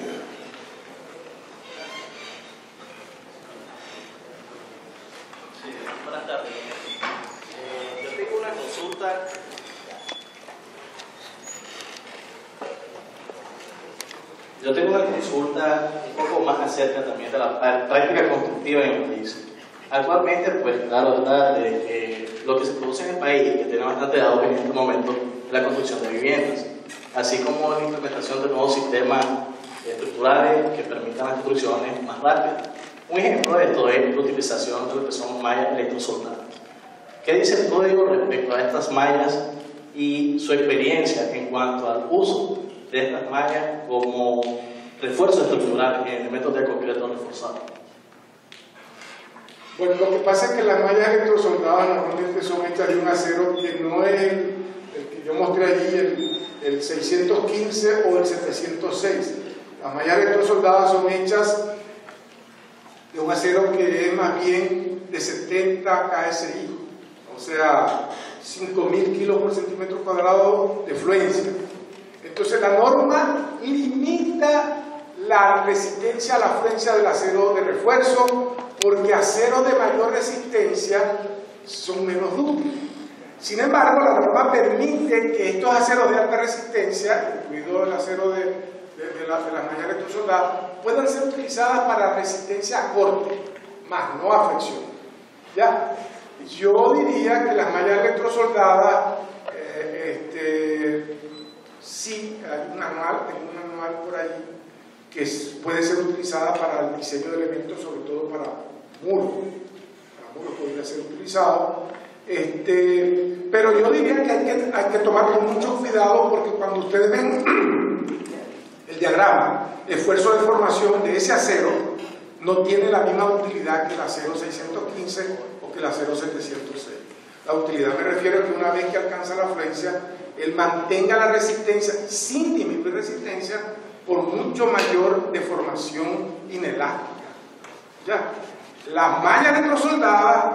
Sí, buenas tardes. Yo tengo una consulta. Un poco más acerca también de la práctica constructiva en el país. Actualmente, pues claro, lo que se produce en el país y que tiene bastante auge en este momento es la construcción de viviendas, así como la implementación de nuevos sistemas estructurales que permitan las construcciones más rápidas. Un ejemplo de esto es la utilización de lo que son mallas electrosoldadas. ¿Qué dice el código respecto a estas mallas y su experiencia en cuanto al uso de estas mallas como refuerzo estructural en elementos de concreto reforzado? Bueno, lo que pasa es que las mallas electrosoldadas normalmente son hechas de un acero que no es el que yo mostré allí, el 615 o el 706. Las mallas electrosoldadas son hechas de un acero que es más bien de 70 KSI, o sea, 5.000 kilos por centímetro cuadrado de fluencia. Entonces la norma limita la resistencia a la fluencia del acero de refuerzo, porque aceros de mayor resistencia son menos dúctiles. Sin embargo, la norma permite que estos aceros de alta resistencia, incluido el acero de las mallas electrosoldadas, puedan ser utilizadas para resistencia a corte, más no a fricción. ¿Ya? Yo diría que las mallas electrosoldadas, sí, hay un manual, tengo un manual por ahí, que puede ser utilizada para el diseño de elementos, sobre todo para muros. Para muros podría ser utilizado. Pero yo diría que hay que tomar con mucho cuidado, porque cuando ustedes ven el diagrama, esfuerzo de formación de ese acero no tiene la misma utilidad que el acero 615 o que el acero 706. La utilidad me refiero a que una vez que alcanza la fluencia, él mantenga la resistencia sin disminuir resistencia por mucho mayor deformación inelástica. ¿Ya? Las mallas electrosoldadas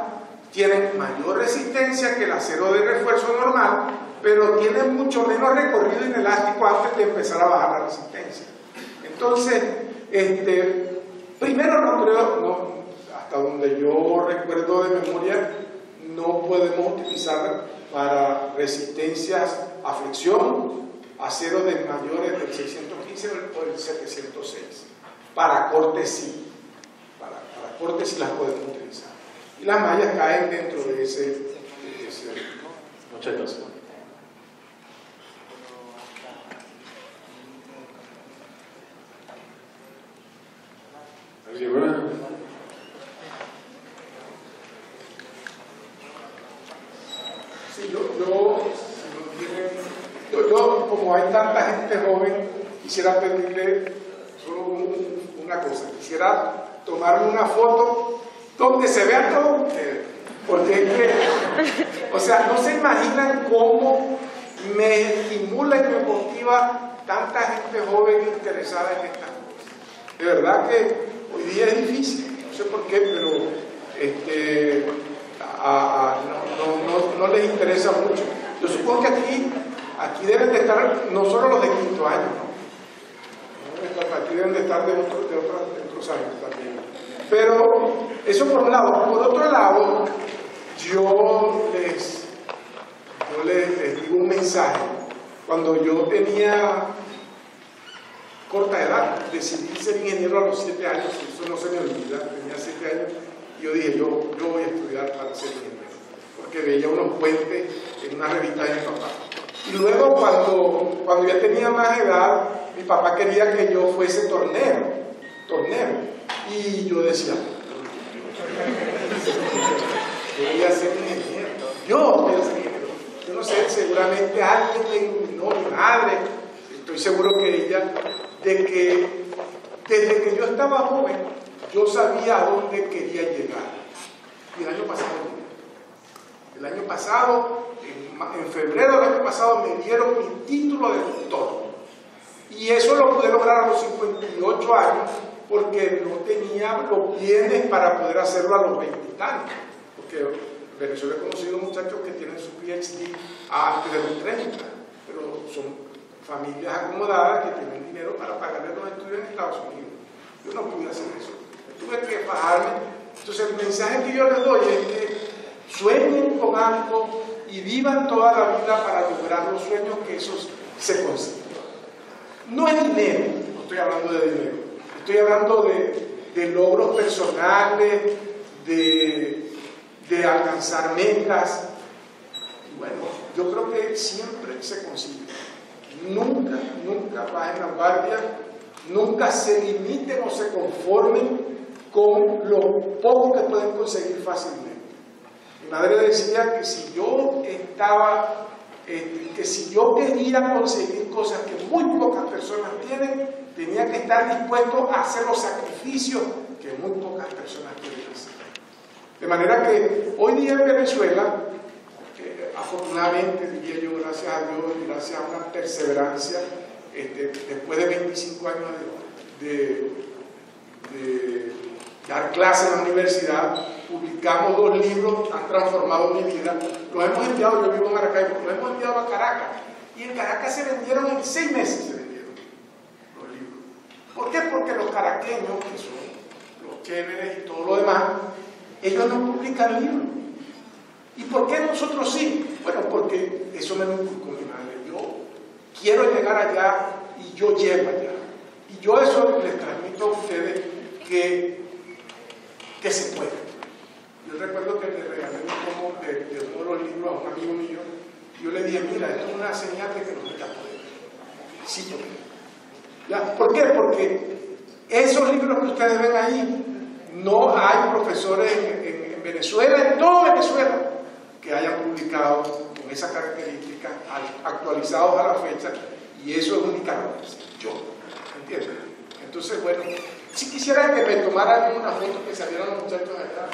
tienen mayor resistencia que el acero de refuerzo normal, pero tienen mucho menos recorrido inelástico antes de empezar a bajar la resistencia. Entonces, primero no creo, hasta donde yo recuerdo de memoria, no podemos utilizar para resistencias a fricción acero de mayores del 615 o del 706. Para cortes sí, para cortes sí las podemos utilizar. Y las mallas caen dentro de ese. Muchas gracias. Sí, yo, como hay tanta gente joven, quisiera pedirle solo una cosa. Quisiera tomarme una foto donde se vean todos ustedes. Porque es que, o sea, no se imaginan cómo me estimula y me motiva tanta gente joven interesada en estas cosas. De verdad que hoy día es difícil, no sé por qué, pero no les interesa mucho. Yo supongo que aquí deben de estar no solo los de quinto año, ¿no? Aquí deben de estar de otros años también. Pero eso por un lado. Por otro lado, yo les digo un mensaje. Cuando yo tenía corta edad, decidí ser ingeniero a los 7 años, eso no se me olvida, tenía 7 años, y yo dije, yo voy a estudiar para ser ingeniero, porque veía unos puentes en una revista de mi papá. Y luego cuando ya tenía más edad, mi papá quería que yo fuese tornero, y yo decía, yo voy a ser ingeniero, yo no sé, seguramente alguien me iluminó, mi madre, estoy seguro que ella, de que desde que yo estaba joven, yo sabía a dónde quería llegar. Y el año pasado, en febrero del año pasado, me dieron mi título de doctor. Y eso lo pude lograr a los 58 años, porque no tenía los bienes para poder hacerlo a los 20 y tantos. Porque en Venezuela he conocido muchachos que tienen su PhD antes de los 30, pero son familias acomodadas que tienen dinero para pagarle los estudios en Estados Unidos. Yo no pude hacer eso, tuve que bajarme. Entonces el mensaje que yo les doy es que sueñen con algo y vivan toda la vida para lograr los sueños, que esos se consiguen. No es dinero, no estoy hablando de dinero, estoy hablando de logros personales, de alcanzar metas. Y bueno, yo creo que siempre se consigue. Nunca bajen la guardia, nunca se limiten o se conformen con lo poco que pueden conseguir fácilmente. Mi madre decía que si yo quería conseguir cosas que muy pocas personas tienen, tenía que estar dispuesto a hacer los sacrificios que muy pocas personas quieren hacer. De manera que hoy día en Venezuela, afortunadamente, diría yo, gracias a Dios y gracias a una perseverancia, después de 25 años de dar clases en la universidad, publicamos 2 libros, han transformado mi vida. Los hemos enviado, yo vivo en Maracaibo, los hemos enviado a Caracas. Y en Caracas se vendieron en 6 meses, los libros. ¿Por qué? Porque los caraqueños, que son los chéveres y todo lo demás, ellos no publican libros. ¿Y por qué nosotros sí? Bueno, porque eso me lo inculcó mi madre. Yo quiero llegar allá y yo llego allá. Y yo eso les transmito a ustedes que se puede. Yo recuerdo que le regalé un tomo de uno de los libros a un amigo mío. Y yo le dije, mira, esto es una señal de que nos está poder. Sí, yo creo. ¿Ya? ¿Por qué? Porque esos libros que ustedes ven ahí, no hay profesores en Venezuela, en toda Venezuela, que hayan publicado con esas características, actualizados a la fecha, y eso es un nicaragüense, yo, ¿entiendes? Entonces, bueno, si quisiera que me tomaran una foto que salieran los muchachos de acá.